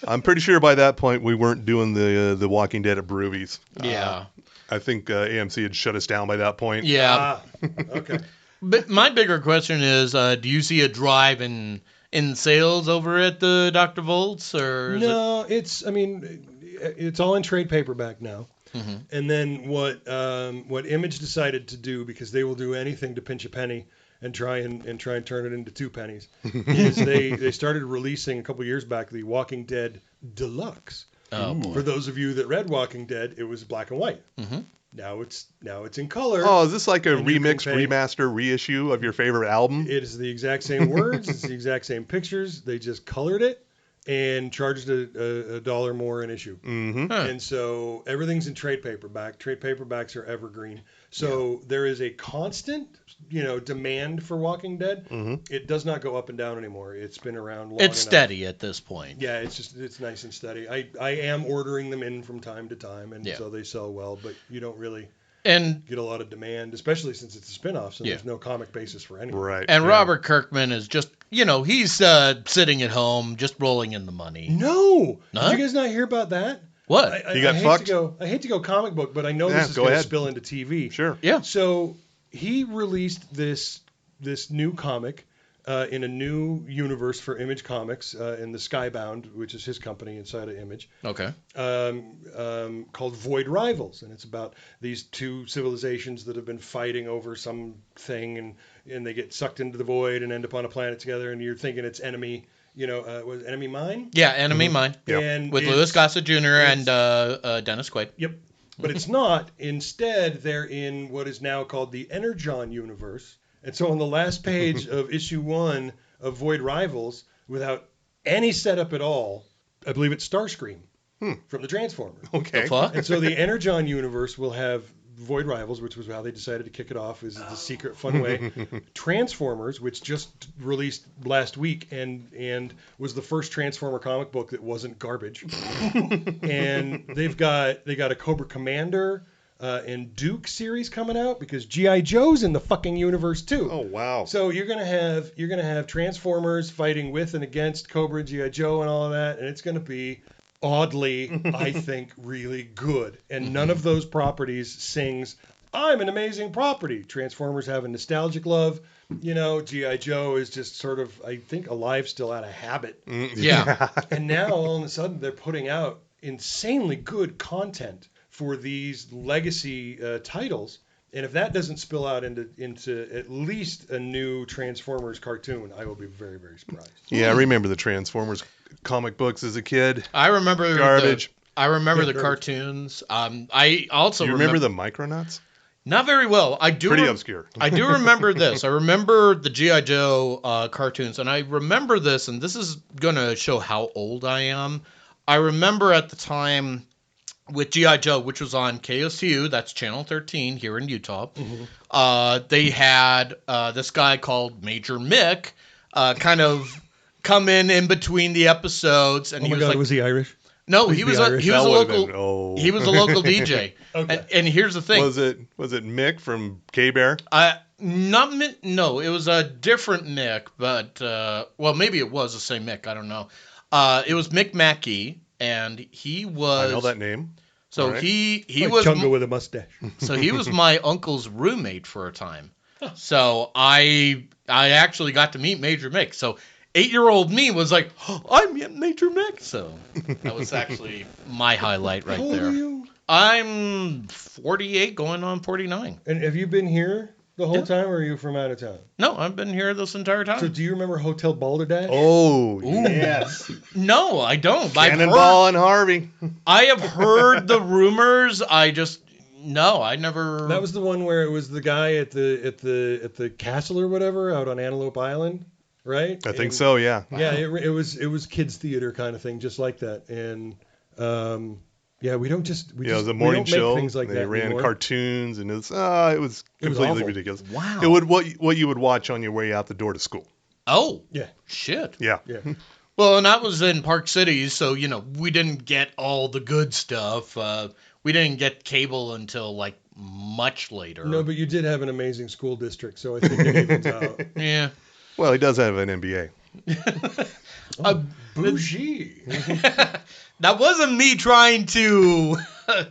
I'm pretty sure by that point we weren't doing the Walking Dead at Broovies. Yeah. I think AMC had shut us down by that point. Yeah. Okay. But my bigger question is, do you see a drive in sales over at the Dr. Volts, or no? It's all in trade paperback now. And then what Image decided to do, because they will do anything to pinch a penny and try and turn it into 2 pennies, is they started releasing a couple years back the Walking Dead Deluxe. Oh, boy. For those of you that read Walking Dead, it was black and white. Now it's in color. Oh, is this like a And you remix, can pay- remaster, reissue of your favorite album? It is the exact same words. It's the exact same pictures. They just colored it and charged a $1 more an issue. And so everything's in trade paperback. Trade paperbacks are evergreen. So there is a constant, demand for Walking Dead. It does not go up and down anymore. It's been around long enough. It's steady at this point. Yeah, it's nice and steady. I am ordering them in from time to time, and so they sell well, but you don't really get a lot of demand, especially since it's a spinoff, so there's no comic basis for anything. Right. And Robert Kirkman is just, he's sitting at home, just rolling in the money. No! Huh? Did you guys not hear about that? What? You got fucked? I hate to go comic book, but I know this is go going to ahead. spill into TV. Sure. Yeah. So he released this new comic in a new universe for Image Comics in the Skybound, which is his company inside of Image. Okay. Called Void Rivals, and it's about these 2 civilizations that have been fighting over something, and they get sucked into the void and end up on a planet together, and you're thinking it's Enemy. Was Enemy Mine? Yeah, Enemy Mine. Yep. And With Louis Gossett Jr. and Dennis Quaid. Yep. But it's not. Instead, they're in what is now called the Energon universe. And so on the last page of issue 1 of Void Rivals, without any setup at all, I believe it's Starscream from the Transformers. Okay. The fuck? And so the Energon universe will have Void Rivals, which was how they decided to kick it off, is the secret fun way. Transformers, which just released last week and was the first Transformer comic book that wasn't garbage. And they got a Cobra Commander and Duke series coming out, because G.I. Joe's in the fucking universe too. Oh, wow. So you're gonna have Transformers fighting with and against Cobra, G.I. Joe, and all of that, and it's gonna be oddly, I think, really good. And none of those properties sings I'm an amazing property. Transformers have a nostalgic love. You know, G.I. Joe is just sort of, I think, alive still out of habit. Yeah. And now all of a sudden they're putting out insanely good content for these legacy titles. And if that doesn't spill out into at least a new Transformers cartoon, I will be very, very surprised. Yeah, I remember the Transformers comic books as a kid. I remember Garbage. the cartoons. I also Do you remember the Micronauts? Not very well. I do. Pretty obscure. I do remember this. I remember the G.I. Joe cartoons, and I remember this, and this is going to show how old I am. I remember at the time with G.I. Joe, which was on KSU, that's Channel 13 here in Utah, they had this guy called Major Mick kind of come in between the episodes. And oh my God, was he Irish? No, he was a local DJ. Okay. And here's the thing. Was it Mick from K-Bear? No, it was a different Mick, but well, maybe it was the same Mick. I don't know. It was Mick Mackey, and he was. I know that name. So right. he like was Chunga with a mustache. So he was my uncle's roommate for a time. So I actually got to meet Major Mick. So 8-year-old me was like, oh, I'm Major Mick. So that was actually my highlight right How old there. are you? I'm 48, going on 49. And have you been here the whole Yeah. time, or are you from out of town? No, I've been here this entire time. So do you remember Hotel Balderdash? Oh, yes. No, I don't. Cannonball and Harvey. I have heard the rumors. I never. That was the one where it was the guy at the castle or whatever out on Antelope Island, right? I think so, yeah. Yeah, it was kids theater kind of thing, just like that. And yeah, we don't just it was a morning show. Make things like they that ran anymore. cartoons, and it was completely awful. ridiculous. Wow. It would what you would watch on your way out the door to school. Oh. Yeah. Shit. Yeah. Yeah. Well, and that was in Park City, so we didn't get all the good stuff. We didn't get cable until like much later. No, but you did have an amazing school district, so I think it evens out. Yeah. Well, he does have an MBA. Bougie. That wasn't me trying to.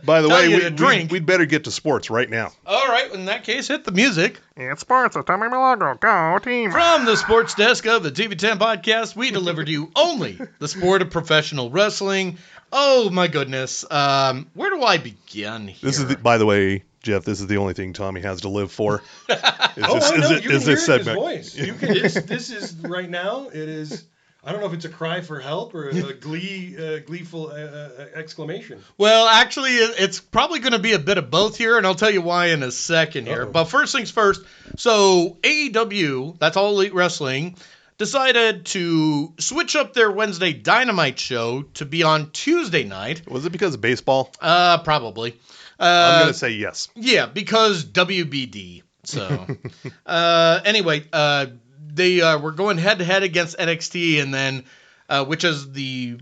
By the tell way, you to drink. we'd better get to sports right now. All right, in that case, hit the music. It's sports with Tommy Milagro. Go team. From the sports desk of the TV10 podcast, we deliver to you only the sport of professional wrestling. Oh my goodness, where do I begin here? This is, by the way, Jeff. This is the only thing Tommy has to live for. You can hear it in his voice. You can. This is right now. It is. I don't know if it's a cry for help or a gleeful exclamation. Well, actually, it's probably going to be a bit of both here, and I'll tell you why in a second here. Uh-oh. But first things first, so AEW, that's All Elite Wrestling, decided to switch up their Wednesday Dynamite show to be on Tuesday night. Was it because of baseball? Probably. I'm going to say yes. Yeah, because WBD. So, anyway, they were going head-to-head against NXT, and then, which is the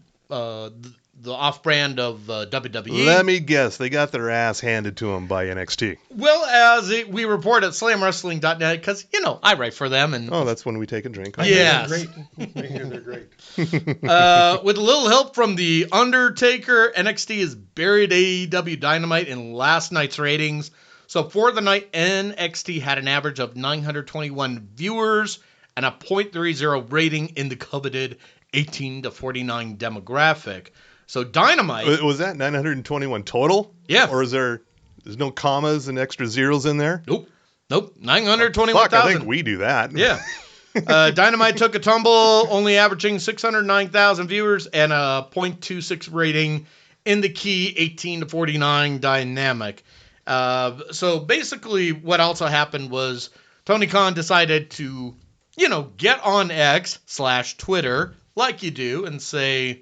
off-brand of WWE. Let me guess. They got their ass handed to them by NXT. Well, as we report at SlamWrestling.net, because, I write for them. And Oh, that's when we take a drink. Yes. They're great. They're great. With a little help from The Undertaker, NXT has buried AEW Dynamite in last night's ratings. So for the night, NXT had an average of 921 viewers and a .30 rating in the coveted 18 to 49 demographic. So Dynamite... Was that 921 total? Yeah. Or there's no commas and extra zeros in there? Nope. 921,000. Fuck, I think we do that. Yeah. Dynamite took a tumble, only averaging 609,000 viewers and a .26 rating in the key 18 to 49 dynamic. So basically what also happened was Tony Khan decided to, get on X/Twitter like you do and say,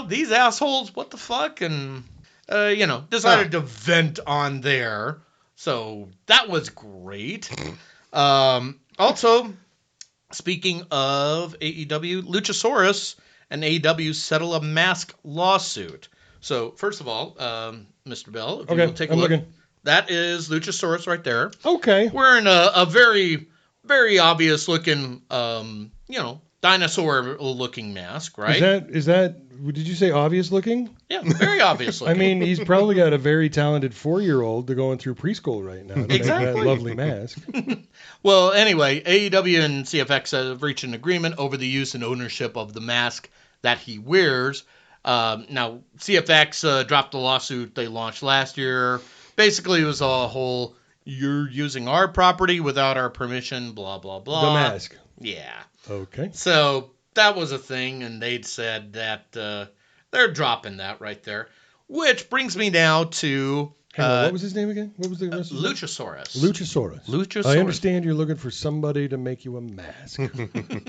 these assholes, what the fuck? And, decided to vent on there. So that was great. Also, speaking of AEW, Luchasaurus and AEW settle a mask lawsuit. So, first of all, Mr. Bell, if you will take a look. Looking. That is Luchasaurus right there. Okay. Wearing a very, very obvious looking, dinosaur-looking mask, right? Is that? Did you say obvious looking? Yeah, very obvious looking. I mean, he's probably got a very talented 4-year-old going through preschool right now to make that lovely mask. Well, anyway, AEW and CFX have reached an agreement over the use and ownership of the mask that he wears. Now, CFX dropped the lawsuit they launched last year. Basically, it was a whole, you're using our property without our permission, blah, blah, blah. The mask. Yeah. Okay. So that was a thing, and they'd said that they're dropping that right there. Which brings me now to... Hang on, what was his name again? What was the rest of Luchasaurus. Luchasaurus. I understand you're looking for somebody to make you a mask.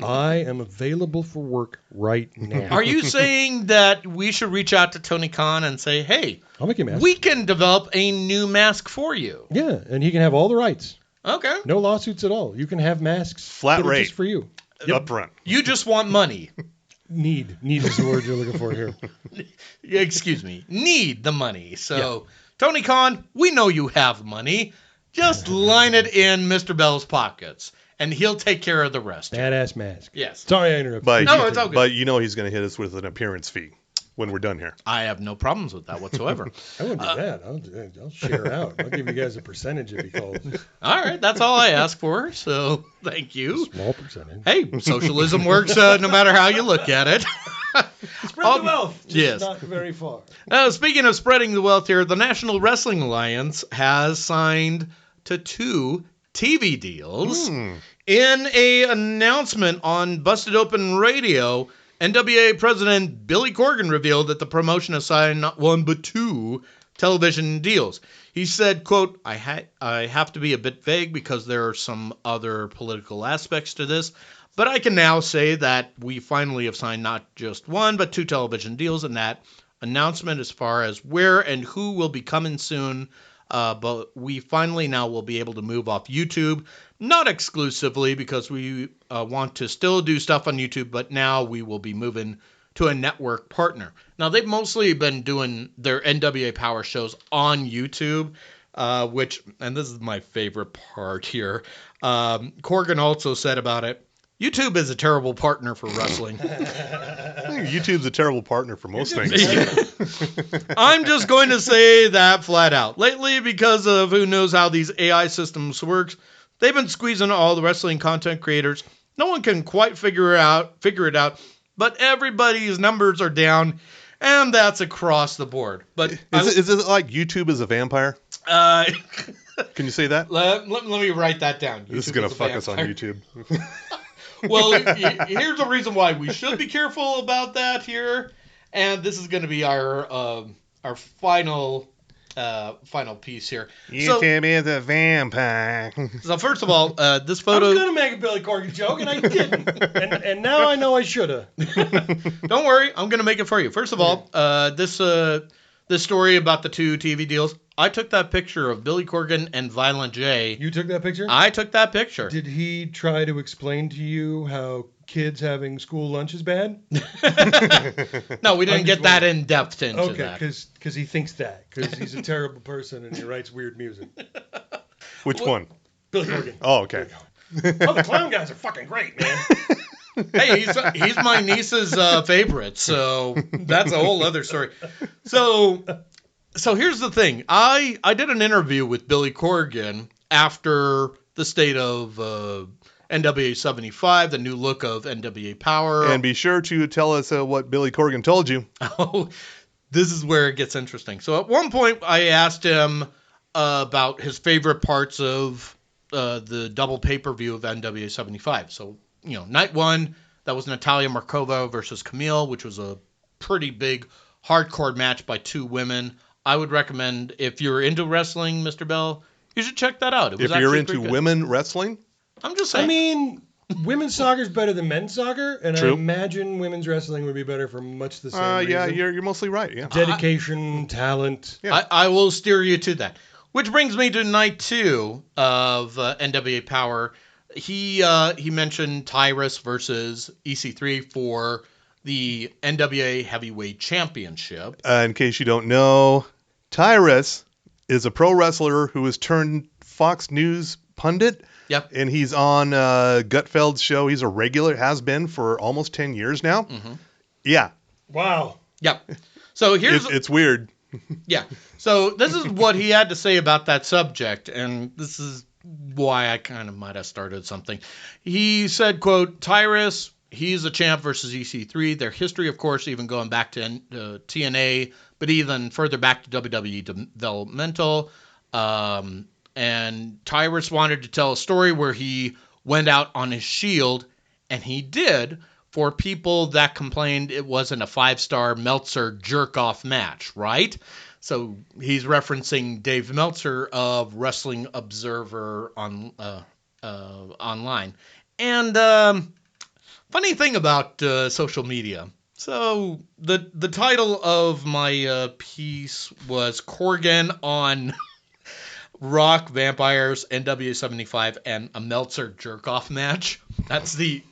I am available for work right now. Are you saying that we should reach out to Tony Khan and say, hey, I'll make you a mask. We can develop a new mask for you? Yeah, and he can have all the rights. Okay. No lawsuits at all. You can have masks. Flat rate. Just for you. Up front. You just want money. Need is the word you're looking for here. Excuse me. Need the money. So, Tony Khan, we know you have money. Just line it in Mr. Bell's pockets, and he'll take care of the rest. Badass mask. Yes. Sorry I interrupted. It's all good. But you know he's going to hit us with an appearance fee when we're done here. I have no problems with that whatsoever. I wouldn't do that. I'll share out. I'll give you guys a percentage if he calls. All right, that's all I ask for, so thank you. Small percentage. Hey, socialism works no matter how you look at it. Spread the wealth. Yes. Not very far. Speaking of spreading the wealth here, the National Wrestling Alliance has signed to 2 TV deals. In an announcement on Busted Open Radio, NWA President Billy Corgan revealed that the promotion has signed not 1 but 2 television deals. He said, quote, I have to be a bit vague because there are some other political aspects to this, but I can now say that we finally have signed not just 1 but 2 television deals, and that announcement as far as where and who will be coming soon, but we finally now will be able to move off YouTube. Not exclusively, because we want to still do stuff on YouTube, but now we will be moving to a network partner. Now, they've mostly been doing their NWA Power shows on YouTube, which, and this is my favorite part here, Corgan also said about it, YouTube is a terrible partner for wrestling. I think YouTube's a terrible partner for most things. I'm just going to say that flat out. Lately, because of who knows how these AI systems works, they've been squeezing all the wrestling content creators. No one can quite figure it out, but everybody's numbers are down, and that's across the board. But is it like YouTube is a vampire? Can you say that? Let me write that down. This is going to fuck us on YouTube. Well, here's the reason why we should be careful about that here, and this is going to be our final piece here. YouTube is a vampire. So first of all, this photo. I was going to make a Billy Corgan joke, and I didn't. and now I know I should have. Don't worry, I'm going to make it for you. First of all, this story about the 2 TV deals, I took that picture of Billy Corgan and Violent J. You took that picture? I took that picture. Did he try to explain to you how kids having school lunch is bad? No, we didn't get that in depth into that. Okay, because he thinks that. Because he's a terrible person and he writes weird music. Which one? Billy Corgan. Oh, okay. Oh, the clown guys are fucking great, man. Hey, he's my niece's favorite, so that's a whole other story. So here's the thing. I did an interview with Billy Corgan after the state of NWA 75, the new look of NWA Power. And be sure to tell us what Billy Corgan told you. Oh, this is where it gets interesting. So at one point, I asked him about his favorite parts of the double pay-per-view of NWA 75. So, night 1, that was Natalia Markova versus Camille, which was a pretty big hardcore match by 2 women. I would recommend, if you're into wrestling, Mr. Bell, you should check that out. If you're into women wrestling? I'm just saying. I mean, women's soccer is better than men's soccer, and True. I imagine women's wrestling would be better for much the same reason. Yeah, you're mostly right, yeah. Dedication, talent. Yeah. I will steer you to that. Which brings me to night 2 of NWA Power. He mentioned Tyrus versus EC3 for the NWA Heavyweight Championship. In case you don't know, Tyrus is a pro wrestler who has turned Fox News pundit. Yep. And he's on Gutfeld's show. He's a regular, has been for almost 10 years now. Mm-hmm. Yeah. Wow. Yep. So here's it's weird. Yeah. So this is what he had to say about that subject, and this is why I kind of might have started something. He said, quote, Tyrus, he's a champ versus EC3. Their history, of course, even going back to TNA, but even further back to WWE Developmental. And Tyrus wanted to tell a story where he went out on his shield, and he did, for people that complained it wasn't a 5-star Meltzer jerk-off match, right? So he's referencing Dave Meltzer of Wrestling Observer online. And funny thing about social media. So the title of my piece was Corgan on Rock, Vampires, NW75, and a Meltzer jerk-off match. That's the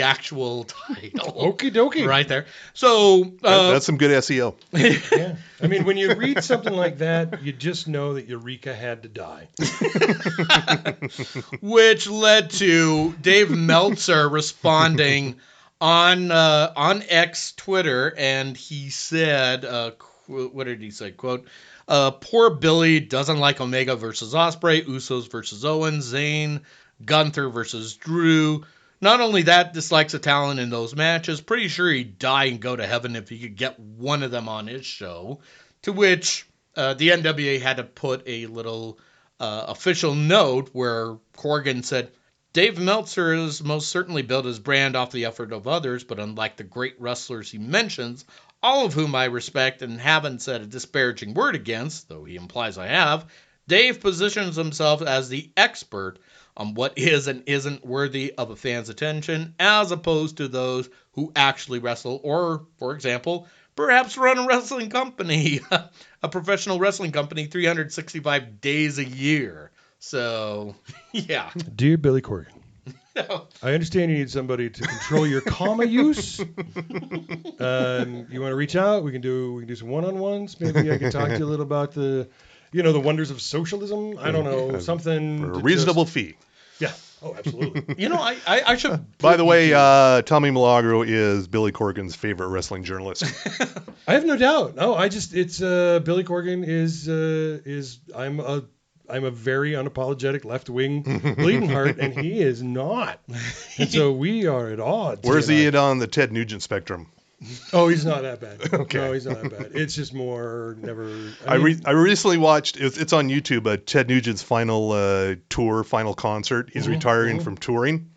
actual title. Okie dokie. Right there. So that's some good SEO. Yeah. I mean, when you read something like that, you just know that Eureka had to die. Which led to Dave Meltzer responding on X Twitter, and he said, what did he say? Quote, poor Billy doesn't like Omega versus Ospreay, Usos versus Owens, Zayn, Gunther versus Drew. Not only that, dislikes the talent in those matches. Pretty sure he'd die and go to heaven if he could get one of them on his show. To which the NWA had to put a little official note where Corgan said, Dave Meltzer has most certainly built his brand off the effort of others, but unlike the great wrestlers he mentions, all of whom I respect and haven't said a disparaging word against, though he implies I have, Dave positions himself as the expert on what is and isn't worthy of a fan's attention, as opposed to those who actually wrestle or, for example, perhaps run a wrestling company, a professional wrestling company 365 days a year. So, yeah. Dear Billy Corgan, I understand you need somebody to control your comma use. You want to reach out? We can do some one-on-ones. Maybe I can talk to you a little about the wonders of socialism. I don't know, something for a reasonable fee. Yeah. Oh, absolutely. I should. By the way, Tommy Milagro is Billy Corgan's favorite wrestling journalist. I have no doubt. No, it's Billy Corgan is I'm a very unapologetic left-wing bleeding heart, and he is not. And so we are at odds. Where's he on the Ted Nugent spectrum? Oh, he's not that bad. Okay. No, he's not that bad. It's just more never. I recently watched, it's on YouTube, Ted Nugent's final tour, final concert. He's retiring from touring.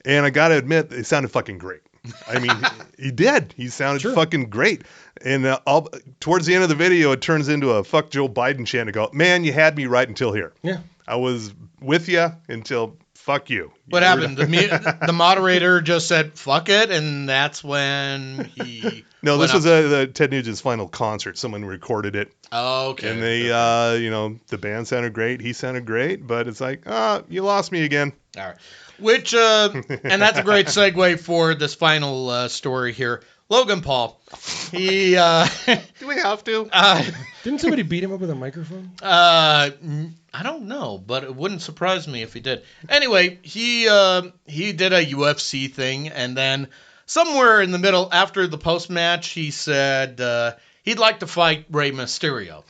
And I got to admit, it sounded fucking great. I mean, he did. He sounded fucking great. And towards the end of the video, it turns into a fuck Joe Biden chant to go, man, you had me right until here. Yeah. I was with you until fuck you. What happened? The moderator just said, fuck it, and that's when he... No, this was the Ted Nugent's final concert. Someone recorded it. Oh, okay. And they, the band sounded great. He sounded great. But it's like, you lost me again. All right. Which, and that's a great segue for this final story here. Logan Paul. He, do we have to? Didn't somebody beat him up with a microphone? I don't know, but it wouldn't surprise me if he did. Anyway, he did a UFC thing, and then somewhere in the middle, after the post-match, he said he'd like to fight Rey Mysterio.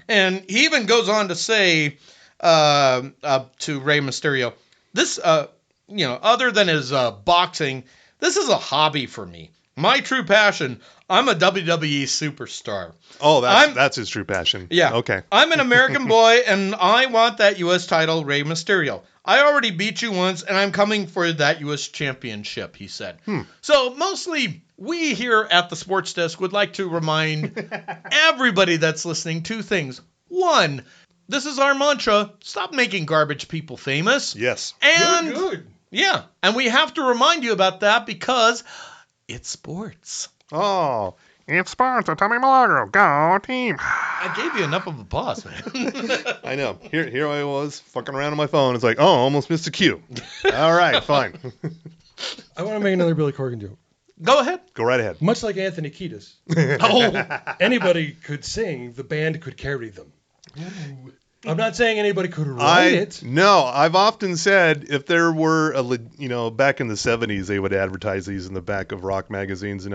And he even goes on to say to Rey Mysterio, this, other than his boxing, this is a hobby for me. My true passion, I'm a WWE superstar. Oh, that's his true passion. Yeah. Okay. I'm an American boy, and I want that U.S. title, Rey Mysterio. I already beat you once, and I'm coming for that U.S. championship, he said. So mostly, we here at the Sports Desk would like to remind everybody that's listening two things. One, this is our mantra. Stop making garbage people famous. Yes. And Good. Yeah, and we have to remind you about that because it's sports. Oh, it's sports. Tommy Milagro. Go team. I gave you enough of a pause, man. I know. Here I was fucking around on my phone. It's like, oh, almost missed a cue. All right, fine. I want to make another Billy Corgan joke. Go ahead. Go right ahead. Much like Anthony Kiedis. Oh. Anybody could sing, the band could carry them. I'm not saying anybody could write it. No, I've often said if there were back in the 70s, they would advertise these in the back of rock magazines.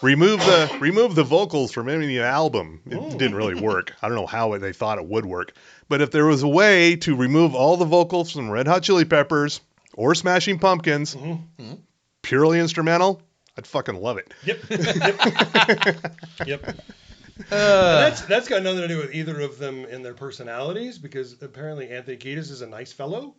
Remove the vocals from any album. It didn't really work. I don't know how they thought it would work, but if there was a way to remove all the vocals from Red Hot Chili Peppers or Smashing Pumpkins, purely instrumental, I'd fucking love it. Yep. That's got nothing to do with either of them and their personalities, because apparently Anthony Kiedis is a nice fellow.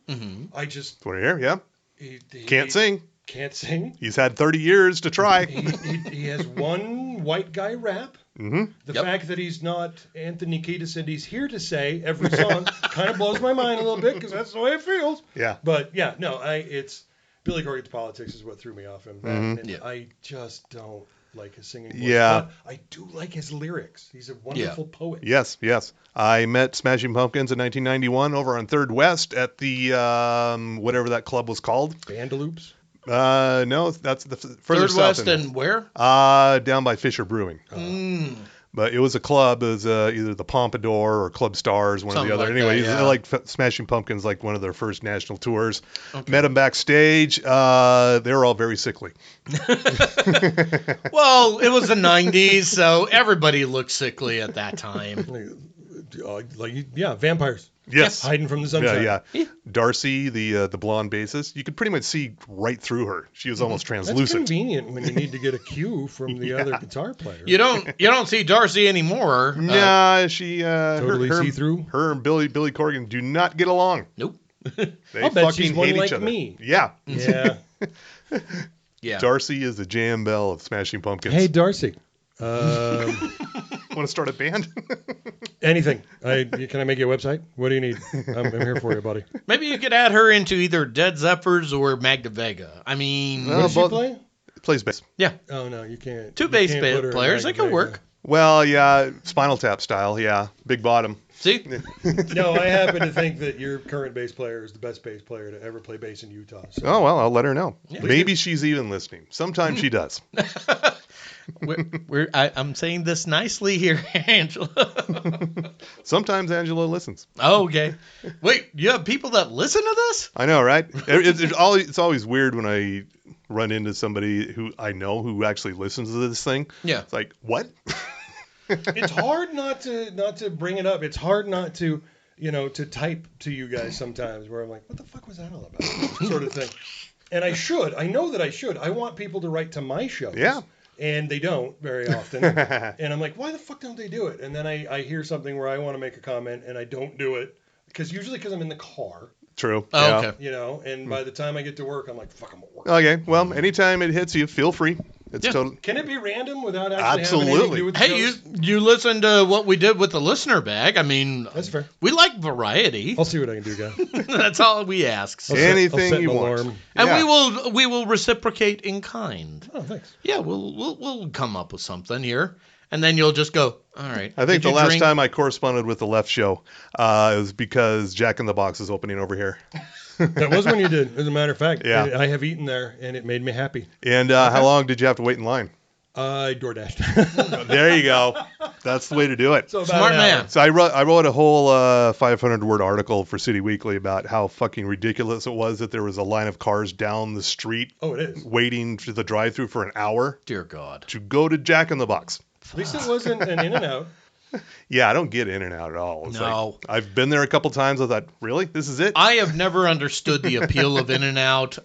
I just What I hear, yeah. he Can't sing. Can't sing. He's had 30 years to try. He has one white guy rap. The fact that he's not Anthony Kiedis and he's here to say every song kind of blows my mind a little bit, because that's the way it feels. Yeah. But yeah, no, it's Billy Corgan's politics is what threw me off him. And I just don't like his singing voice. Yeah. But I do like his lyrics. He's a wonderful poet. Yes. I met Smashing Pumpkins in 1991 over on 3rd West at the whatever that club was called. Vandaloops? No, that's the further 3rd south. West and where? Down by Fisher Brewing. But it was a club. It was either the Pompadour or Club Stars, one Something or the other. like Anyway, that, yeah. like Smashing Pumpkins, like one of their first national tours. Okay. Met them backstage. They were all very sickly. Well, it was the 90s, so everybody looked sickly at that time. Vampires. Yes. Hiding from the sunshine. Yeah. Darcy, the blonde bassist, you could pretty much see right through her. She was almost That's translucent. convenient when you need to get a cue from the other guitar player. You don't see Darcy anymore. Nah, she totally see-through. Her and Billy Corgan do not get along. Nope. They I'll bet fucking she's one hate like each other. me. Yeah. Yeah. Yeah. Darcy is the jam bell of Smashing Pumpkins. Hey, Darcy. Want to start a band? Anything. Can I make you a website? What do you need? I'm here for you, buddy. Maybe you could add her into either Dead Zephyrs or Magda Vega. I mean, What does she play? Plays bass. Yeah. Oh, no, you can't. Two you bass can't put her in players. They Magda can Vega. work. Well, yeah, Spinal Tap style, yeah. Big bottom. See? No, I happen to think that your current bass player is the best bass player to ever play bass in Utah. So. Oh, well, I'll let her know. Yeah. Maybe she's even listening. Sometimes she does. I'm saying this nicely here, Angela. Sometimes Angela listens. Oh, okay. Wait, you have people that listen to this? I know, right? It's always weird when I run into somebody who I know who actually listens to this thing. Yeah. It's like, what? It's hard not to bring it up. It's hard not to, to type to you guys sometimes where I'm like, what the fuck was that all about? Sort of thing. And I should. I know that I should. I want people to write to my shows. Yeah. And they don't very often. And I'm like, why the fuck don't they do it? And then I hear something where I want to make a comment and I don't do it. Usually because I'm in the car. True. Oh, yeah. okay. And by the time I get to work, I'm like, fuck, I'm at work. Okay. Well, anytime it hits you, feel free. It's totally. Can it be random without actually having anything to do with the Hey, shows? you listened to what we did with the listener bag. I mean, That's fair. We like variety. I'll see what I can do, guys. That's all we ask. Anything you want. Alarm. And Yeah. we will reciprocate in kind. Oh, thanks. Yeah, we'll come up with something here, and then you'll just go, all right. I think did the you last drink? time I corresponded with the Left Show, it was because Jack in the Box is opening over here. That was when you did, as a matter of fact. Yeah. I have eaten there, and it made me happy. And how long did you have to wait in line? I DoorDashed. There you go. That's the way to do it. So about Smart an man. hour. So I wrote a whole 500-word article for City Weekly about how fucking ridiculous it was that there was a line of cars down the street Oh, it is. waiting for the drive-thru for an hour Dear God. to go to Jack in the Box. At least it wasn't an In-N-Out. Yeah, I don't get in and out at all. It's No. like, I've been there a couple times. I thought, really? This is it? I have never understood the appeal of In-N-Out.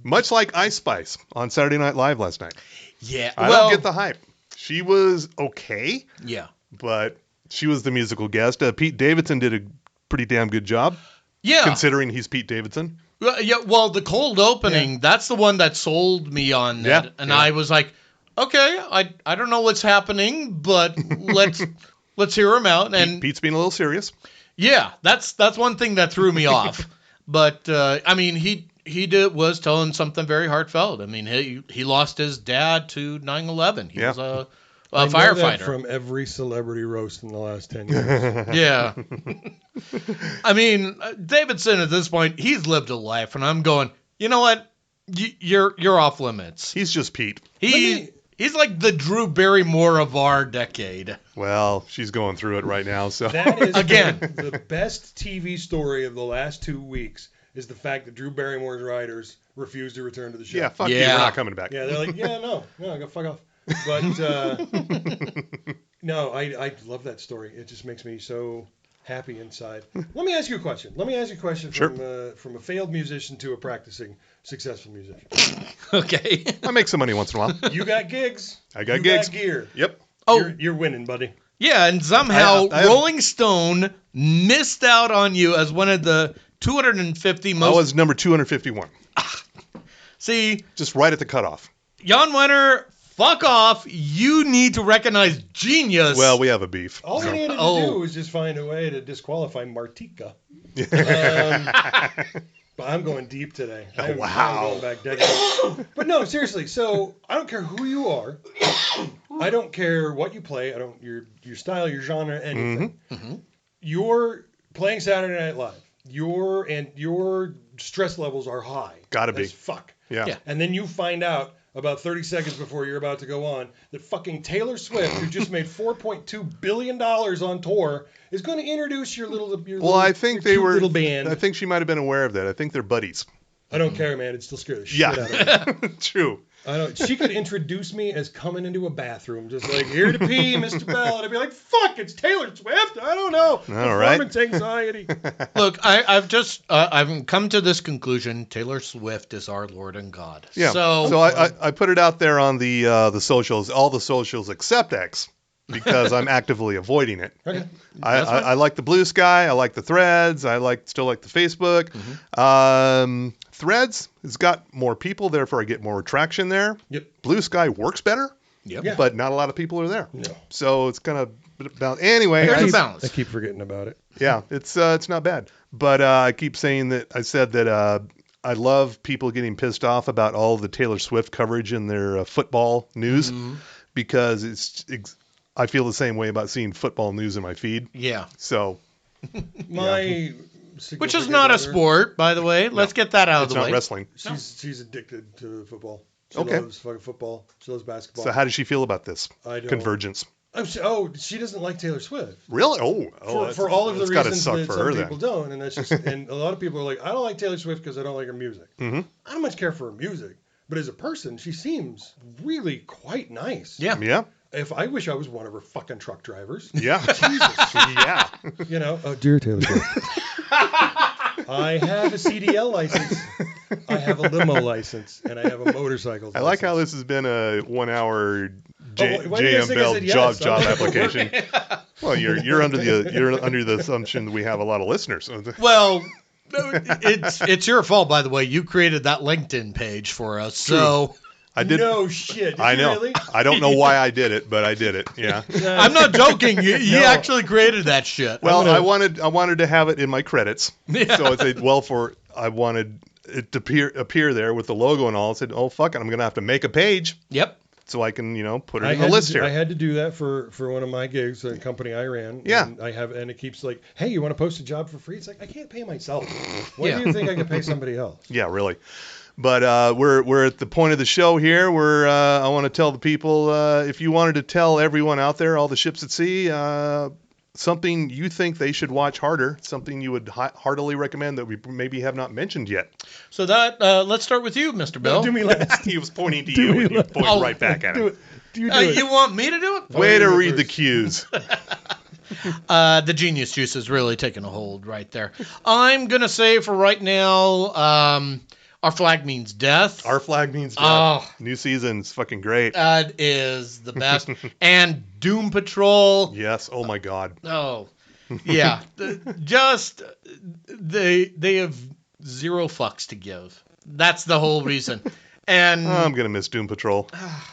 Much like Ice Spice on Saturday Night Live last night. Yeah. I don't get the hype. She was okay, Yeah. but she was the musical guest. Pete Davidson did a pretty damn good job, Yeah. considering he's Pete Davidson. Yeah. Well, the cold opening, that's the one that sold me on that. Yeah, And yeah. I was like, okay, I don't know what's happening, but let's hear him out. And Pete's being a little serious. yeah, that's one thing that threw me off. But I mean, he was telling something very heartfelt. I mean, he lost his dad to 9/11. He Yeah. was a I know that firefighter. from every celebrity roast in the last 10 years. Yeah. I mean, Davidson at this point, he's lived a life, and I'm going, you know what? You're off limits. He's just Pete. He's like the Drew Barrymore of our decade. Well, she's going through it right now, so. That is Again. the best TV story of the last 2 weeks is the fact that Drew Barrymore's writers refused to return to the show. Yeah, fuck you, Yeah. we're not coming back. Yeah, they're like, no, go fuck off. But no, I love that story. It just makes me so happy inside. Let me ask you a question. Sure. From a failed musician to a practicing successful musician. Okay. I make some money once in a while. You got gigs. I got you gigs. Got gear. Yep. Oh, You're winning, buddy. yeah, and somehow I have- Rolling Stone missed out on you as one of the 250 I most. was number 251. See, Just right at the cutoff. Jan Wenner, fuck off. You need to recognize genius. Well, we have a beef. All we needed to do was just find a way to disqualify Martika. But I'm going deep today. I'm going back decades. But no, seriously. So I don't care who you are. I don't care what you play. I don't your style, your genre, anything. Mm-hmm. You're playing Saturday Night Live. Your stress levels are high. Gotta be. As fuck. Yeah. And then you find out about 30 seconds before you're about to go on that fucking Taylor Swift, who just made $4.2 billion on tour, is going to introduce your I think they were. little band. I think she might have been aware of that. I think they're buddies. I don't care, man. It still scares the shit out of me. True. She could introduce me as coming into a bathroom, just like, here to pee, Mr. Bell. And I'd be like, fuck, it's Taylor Swift. I don't know. All right. Performance anxiety. Look, I've come to this conclusion. Taylor Swift is our Lord and God. Yeah. So I put it out there on the socials, all the socials except X, because I'm actively avoiding it. Okay. I like the Blue Sky. I like the Threads. still like the Facebook. Mm-hmm. Threads has got more people, therefore I get more traction there. Yep. Blue Sky works better, Yep. but not a lot of people are there. No. So it's kind of about anyway. There's a balance. I keep forgetting about it. Yeah, it's not bad. But I keep saying that I said that I love people getting pissed off about all the Taylor Swift coverage in their football news because I feel the same way about seeing football news in my feed. Yeah. So Which is not a sport, by the way. Let's get that out of it's the not way. wrestling. She's addicted to football. She Okay. loves fucking football. She loves basketball. So how does she feel about this I don't. convergence? She doesn't like Taylor Swift. Really? For all of the that's gotta reasons suck that for some her people then. don't, and that's just and a lot of people are like, I don't like Taylor Swift because I don't like her music. Mm-hmm. I don't much care for her music, but as a person, she seems really quite nice. Yeah. Yeah. If I wish I was one of her fucking truck drivers. Yeah. Jesus. Yeah. You know, dear Taylor Swift. I have a CDL license. I have a limo license, and I have a motorcycle license. I like how this has been a 1 hour why do you guys JM think I Bell said yes? job application. Well, you're under the assumption that we have a lot of listeners. Well, it's your fault, by the way. You created that LinkedIn page for us, so I did. No shit. Did I you know. Really? I don't know why I did it, but I did it. Yeah. I'm not joking. You actually created that shit. Well, I wanted to have it in my credits. Yeah. So I wanted it to appear there with the logo and all. I said, oh fuck it, I'm gonna have to make a page. Yep. So I can put it in the list here. I had to do that for one of my gigs, a company I ran. Yeah. And it keeps like, hey, you want to post a job for free? It's like, I can't pay myself. Why do you think I can pay somebody else? Yeah, really. But we're at the point of the show here where I want to tell the people if you wanted to tell everyone out there, all the ships at sea, something you think they should watch harder, something you would heartily recommend that we maybe have not mentioned yet. So that let's start with you, Mr. Bell. Do me last. He was pointing to you and you pointed right back at him. Do it. You want me to do it? Way to read the cues. The genius juice is really taking a hold right there. I'm going to say for right now, Our Flag Means Death. Our Flag Means Death. Oh. New season's fucking great. That is the best. And Doom Patrol. Yes. Oh, my God. Oh, yeah. They have zero fucks to give. That's the whole reason. And I'm going to miss Doom Patrol.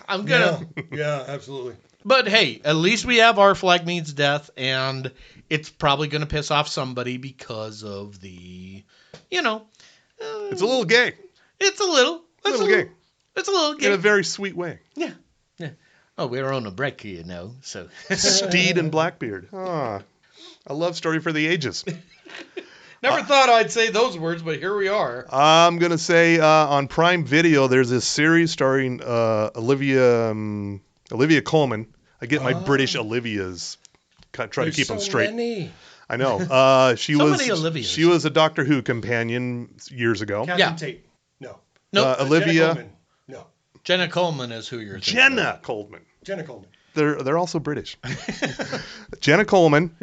I'm going to. Yeah, absolutely. But hey, at least we have Our Flag Means Death, and it's probably going to piss off somebody because of the, It's a little gay. It's a little gay. It's a little gay. In a very sweet way. Yeah. Oh, we're on a break here, so. Steed and Blackbeard. Ah, a love story for the ages. Never thought I'd say those words, but here we are. I'm going to say on Prime Video, there's this series starring Olivia Colman. I get my British Olivias. Try to keep them straight. Many. I know. She many Olivias. She was a Doctor Who companion years ago. Captain Tate. No. Olivia. Jenna Coleman. No. Jenna Coleman is who you're thinking Jenna Coleman. Jenna Coleman. They're also British. Jenna Coleman.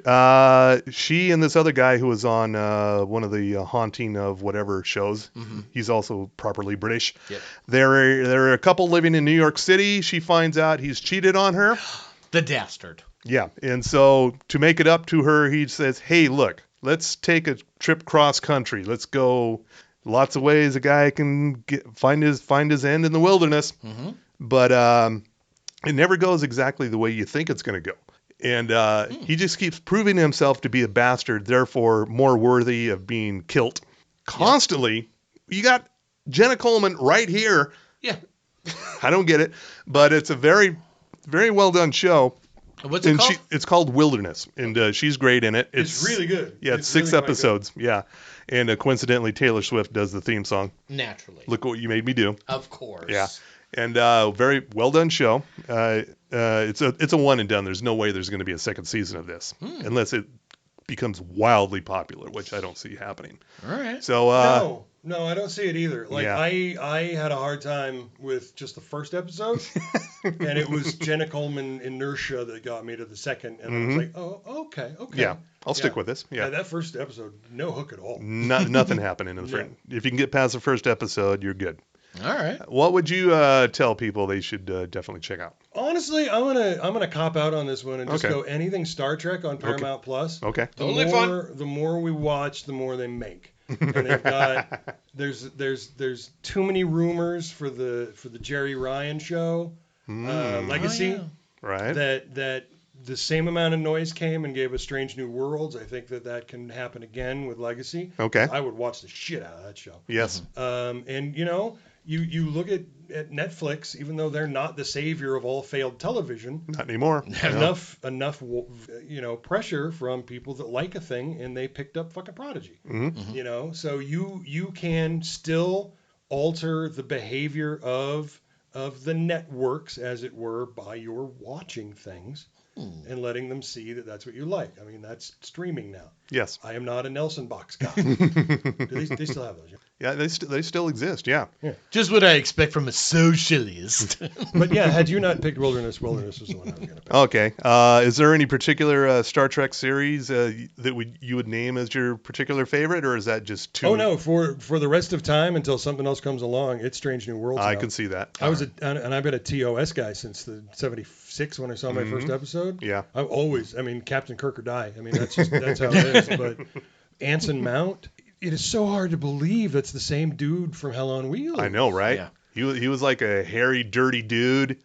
She and this other guy who was on one of the Haunting of whatever shows. Mm-hmm. He's also properly British. Yep. They're a couple living in New York City. She finds out he's cheated on her. The dastard. Yeah, and so to make it up to her, he says, "Hey, look, let's take a trip cross country. Let's go. Lots of ways a guy can find his end in the wilderness." Mm-hmm. But it never goes exactly the way you think it's going to go. And he just keeps proving himself to be a bastard, therefore more worthy of being killed. Constantly, you got Jenna Coleman right here. Yeah. I don't get it, but it's a very, very well done show. What's it called? It's called Wilderness, and she's great in it. It's really good. Yeah, it's 6 really episodes. Yeah, and coincidentally, Taylor Swift does the theme song. Naturally. Look what you made me do. Of course. Yeah. And very well done show. It's a one and done. There's no way there's going to be a second season of this unless it becomes wildly popular, which I don't see happening. All right. So no, I don't see it either. Like Yeah. I had a hard time with just the first episode, and it was Jenna Coleman inertia that got me to the second, and I was like, oh, okay. yeah, I'll stick with this. Yeah. That first episode, no hook at all. Nothing happening in the first. If you can get past the first episode, you're good. All right. What would you tell people they should definitely check out? Honestly, I'm gonna cop out on this one and just go anything Star Trek on Paramount Plus. Okay. Totally fun. The more we watch, the more they make. And they've got there's too many rumors for the Jerry Ryan show, Legacy. Oh, yeah. Right. That the same amount of noise came and gave us Strange New Worlds. I think that can happen again with Legacy. Okay. I would watch the shit out of that show. Yes. And you look at Netflix, even though they're not the savior of all failed television, Not anymore. enough pressure from people that like a thing, and they picked up fucking Prodigy. Mm-hmm. So you can still alter the behavior of the networks, as it were, by your watching things and letting them see that that's what you like. I mean, that's streaming now. Yes. I am not a Nelson box guy. They still have those. Yeah, they still exist. Yeah. Just what I expect from a socialist. But yeah, had you not picked Wilderness was the one I was going to pick. Okay. Is there any particular Star Trek series that you would name as your particular favorite, or is that just too? Oh no, for the rest of time until something else comes along, it's Strange New Worlds. I now. can see that. I was and I've been a TOS guy since the '76 when I saw my first episode. Yeah. I've always, Captain Kirk or die. I mean, that's how it is. But Anson Mount, it is so hard to believe that's the same dude from Hell on Wheels. I know, right? Yeah. He was like a hairy, dirty dude.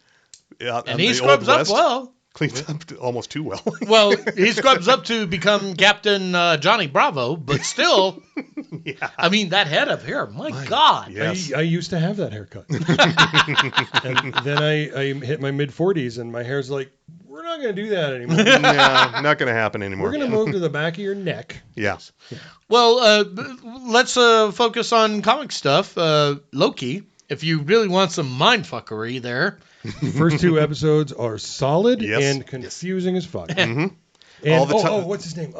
And he scrubs up well. Cleans up almost too well. Well, he scrubs up to become Captain Johnny Bravo, but still, Yeah. I mean, that head of hair, my God. Yes. I used to have that haircut. And then I hit my mid-40s, and my hair's like, we're not going to do that anymore. No, not going to happen anymore. We're going to move to the back of your neck. Yeah. Well, let's focus on comic stuff. Loki, if you really want some mindfuckery there. First 2 episodes are solid Yes. and confusing as fuck. Mm-hmm. And, All the time. what's his name?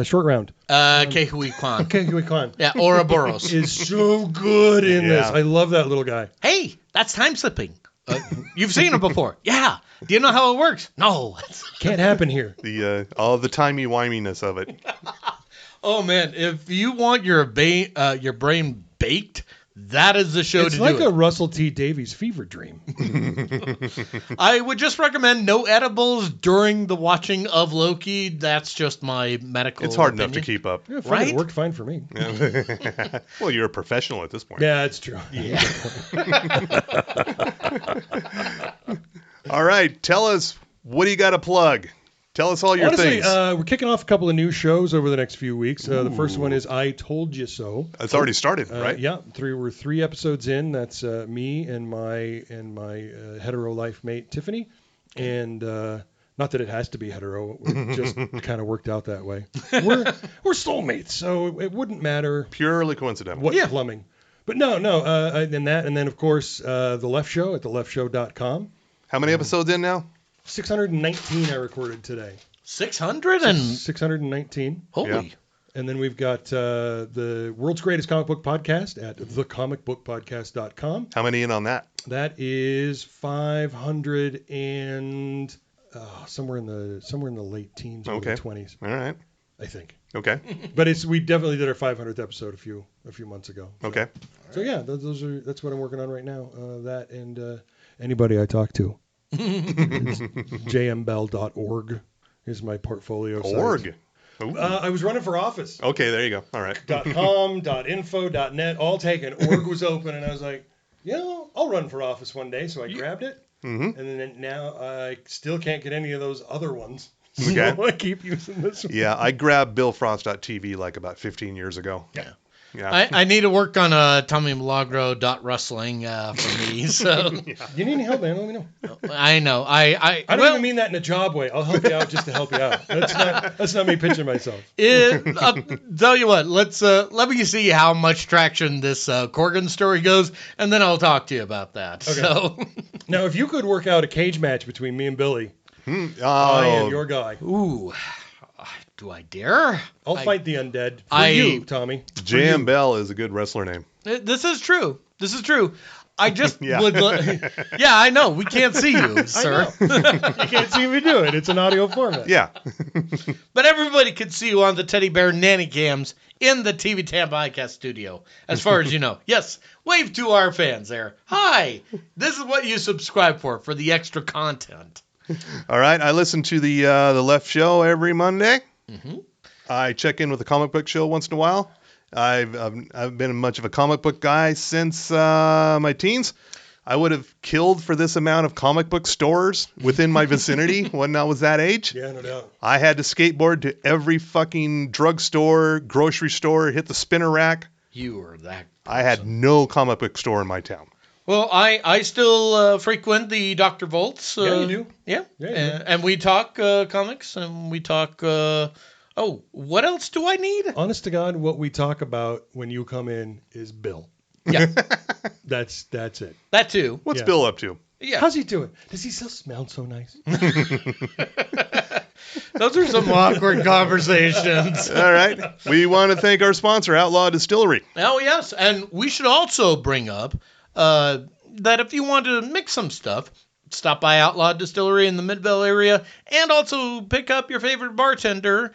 Short Round. Kehui Kwan. Kehui Kwan Yeah, Ouroboros. is so good in this. I love that little guy. Hey, that's time slipping. You've seen it before. Yeah. Do you know how it works? No. Can't happen here. All the timey-wiminess of it. Oh, man. If you want your brain baked, that is the show It's to like do a it. Russell T Davies fever dream. I would just recommend no edibles during the watching of Loki. That's just my medical It's hard opinion. enough to keep up. Yeah, fine, Right? It worked fine for me. Well, you're a professional at this point. Yeah, it's true. Yeah. All right. Tell us, what do you got to plug? Tell us all your Honestly, things. we're kicking off a couple of new shows over the next few weeks. The first one is I Told You So. It's already started, right? Yeah, we're 3 episodes in. That's me and my hetero life mate Tiffany, and Not that it has to be hetero. It just kind of worked out that way. We're soulmates, so it wouldn't matter Purely coincidental. what plumbing. But no. And then of course The Left Show at theleftshow.com. How many episodes in now? 619 I recorded today. 600 619. Holy. Yeah. And then we've got the world's greatest comic book podcast at thecomicbookpodcast.com. How many in on that? That is 500 and somewhere in the late teens, or Okay. the 20s, All right. I think. Okay. But we definitely did our 500th episode a few months ago. Okay. So yeah, that's what I'm working on right now. That and anybody I talk to. jmbell.org is my portfolio site. Org. Ooh. I was running for office. Okay, there you go. All right. .com, .info, .net, all taken. Org was open, and I was like, I'll run for office one day. So I grabbed it, and then now I still can't get any of those other ones. So Okay. I keep using this one. Yeah, I grabbed BillFrost.tv like about 15 years ago. Yeah. Yeah. I need to work on TommyMilagro.wrestling for me. So You need any help, man? Let me know. I know. I don't even mean that in a job way. I'll help you out just to help you out. That's not me pitching myself. I'll tell you what. Let me see how much traction this Corgan story goes, and then I'll talk to you about that. Okay. So Now, if you could work out a cage match between me and Billy, Oh, I am your guy. ooh, do I dare? I'll fight the undead for I- you, Tommy. J.M. Bell is a good wrestler name. This is true. I just Yeah. would. Yeah, I know. We can't see you, sir. You can't see me do it. It's an audio format. Yeah. But everybody can see you on the teddy bear nanny cams in the TV Tam Podcast studio, as far as you know. Yes, wave to our fans there. Hi, this is what you subscribe for the extra content. All right. I listen to the Left Show every Monday. Mm-hmm. I check in with the comic book show once in a while. I've been much of a comic book guy since my teens. I would have killed for this amount of comic book stores within my vicinity when I was that age. Yeah, no doubt. I had to skateboard to every fucking drugstore, grocery store, hit the spinner rack. You were that. I had no comic book store in my town. Well, I still frequent the Dr. Volts. Yeah, you do. Yeah. Yeah, you do. And we talk comics, and we talk. What else do I need? Honest to God, what we talk about when you come in is Bill. Yeah, That's it. that too. What's Yeah. Bill up to? Yeah. How's he doing? Does he still smell so nice? Those are some awkward conversations. All right. We want to thank our sponsor, Outlaw Distillery. Oh, yes. And we should also bring up that if you want to mix some stuff, stop by Outlaw Distillery in the Midvale area and also pick up your favorite bartender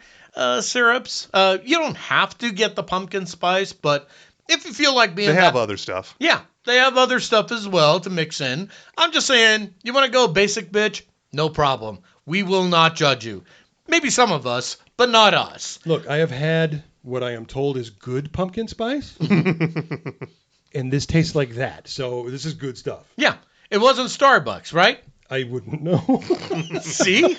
syrups. You don't have to get the pumpkin spice, but if you feel like being They have other stuff. Yeah, they have other stuff as well to mix in. I'm just saying, you want to go basic, bitch? No problem. We will not judge you. Maybe some of us, but not us. Look, I have had what I am told is good pumpkin spice, and this tastes like that. So this is good stuff. Yeah, it wasn't Starbucks, right? I wouldn't know. See?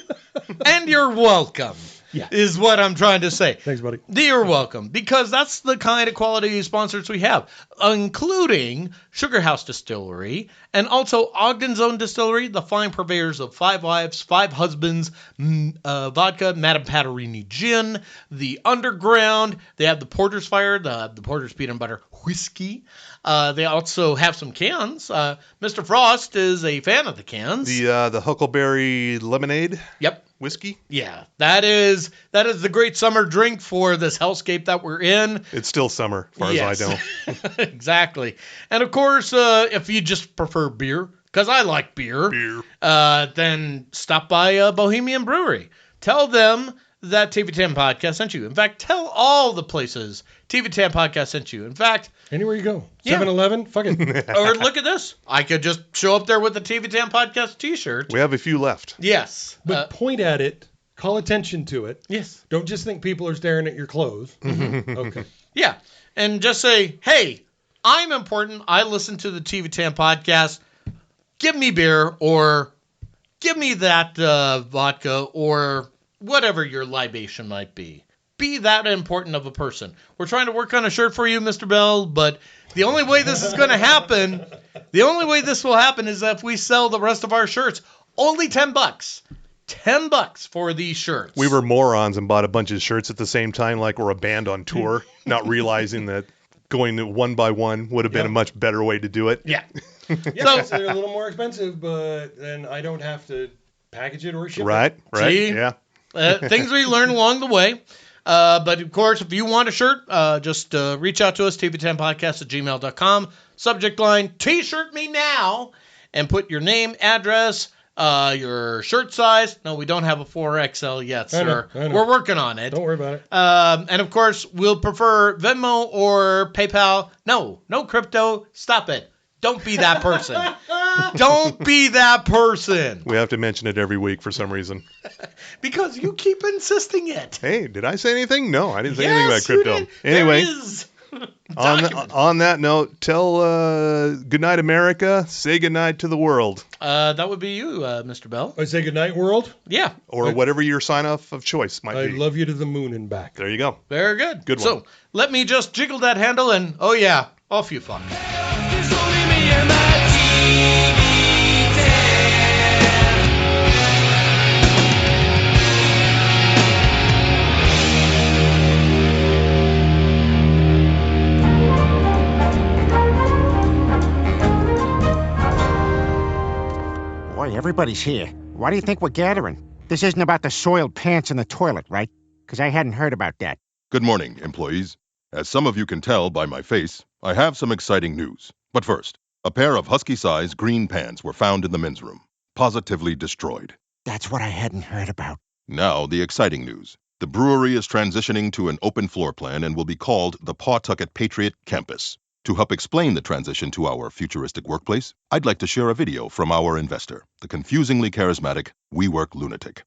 And you're welcome, is what I'm trying to say. Thanks, buddy. You're welcome, because that's the kind of quality sponsors we have, including Sugar House Distillery and also Ogden's Own Distillery, the fine purveyors of Five Wives, Five Husbands, vodka, Madame Patterini gin, the Underground. They have the Porter's Fire, the Porter's Peanut Butter Whiskey. They also have some cans. Mr. Frost is a fan of the cans. The Huckleberry Lemonade Yep. whiskey. Yeah, that is the great summer drink for this hellscape that we're in. It's still summer, as far as I know. Exactly. And of course, if you just prefer beer, because I like beer, then stop by Bohemian Brewery. Tell them that TV Tam Podcast sent you. In fact, tell all the places TV Tam Podcast sent you. In fact, Anywhere you go. Yeah. 7-Eleven? Fuck it. or look at this. I could just show up there with the TV Tam Podcast t-shirt. We have a few left. Yes. But point at it. Call attention to it. Yes. Don't just think people are staring at your clothes. Okay. Yeah. And just say, hey, I'm important. I listen to the TV Tam Podcast. Give me beer, or give me that vodka, or whatever your libation might be. Be that important of a person. We're trying to work on a shirt for you, Mr. Bell, but the only way this is going to happen, the only way this will happen is if we sell the rest of our shirts. Only $10. $10 for these shirts. We were morons and bought a bunch of shirts at the same time, like we're a band on tour, not realizing that going one by one would have been a much better way to do it. Yeah. Yeah, so they're a little more expensive, but then I don't have to package it or ship Right, it. right, See? yeah. Things we learn along the way. But, of course, if you want a shirt, just reach out to us, tv10podcast@gmail.com. Subject line, T-shirt me now, and put your name, address, your shirt size. No, we don't have a 4XL yet, sir. I know. We're working on it. Don't worry about it. And, of course, we'll prefer Venmo or PayPal. No crypto. Stop it. Don't be that person. Don't be that person. We have to mention it every week for some reason. Because you keep insisting it. Hey, did I say anything? No, I didn't say anything about Yes, you crypto. did. Anyway, There is on that note, tell goodnight America, say goodnight to the world, that would be you, Mr. Bell. I say goodnight, world. Yeah. or whatever your sign-off of choice might I be. love you to the moon and back. There you go. Very good. Good one. So let me just jiggle that handle and, oh yeah, off you fuck. Boy, everybody's here. Why do you think we're gathering? This isn't about the soiled pants in the toilet, right? Because I hadn't heard about that. Good morning, employees. As some of you can tell by my face, I have some exciting news. But first, a pair of husky-size green pants were found in the men's room, positively destroyed. That's what I hadn't heard about. Now, the exciting news. The brewery is transitioning to an open floor plan and will be called the Pawtucket Patriot Campus. To help explain the transition to our futuristic workplace, I'd like to share a video from our investor, the confusingly charismatic WeWork lunatic.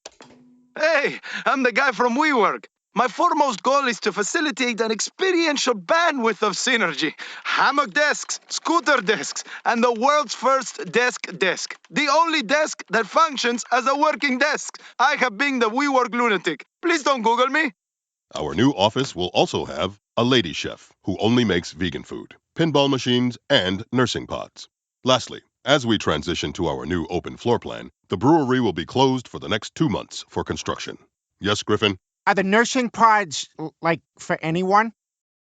Hey, I'm the guy from WeWork. My foremost goal is to facilitate an experiential bandwidth of synergy. Hammock desks, scooter desks, and the world's first desk. The only desk that functions as a working desk. I have been the WeWork lunatic. Please don't Google me. Our new office will also have a lady chef who only makes vegan food, pinball machines, and nursing pods. Lastly, as we transition to our new open floor plan, the brewery will be closed for the next 2 months for construction. Yes, Griffin? Are the nursing pods, like, for anyone?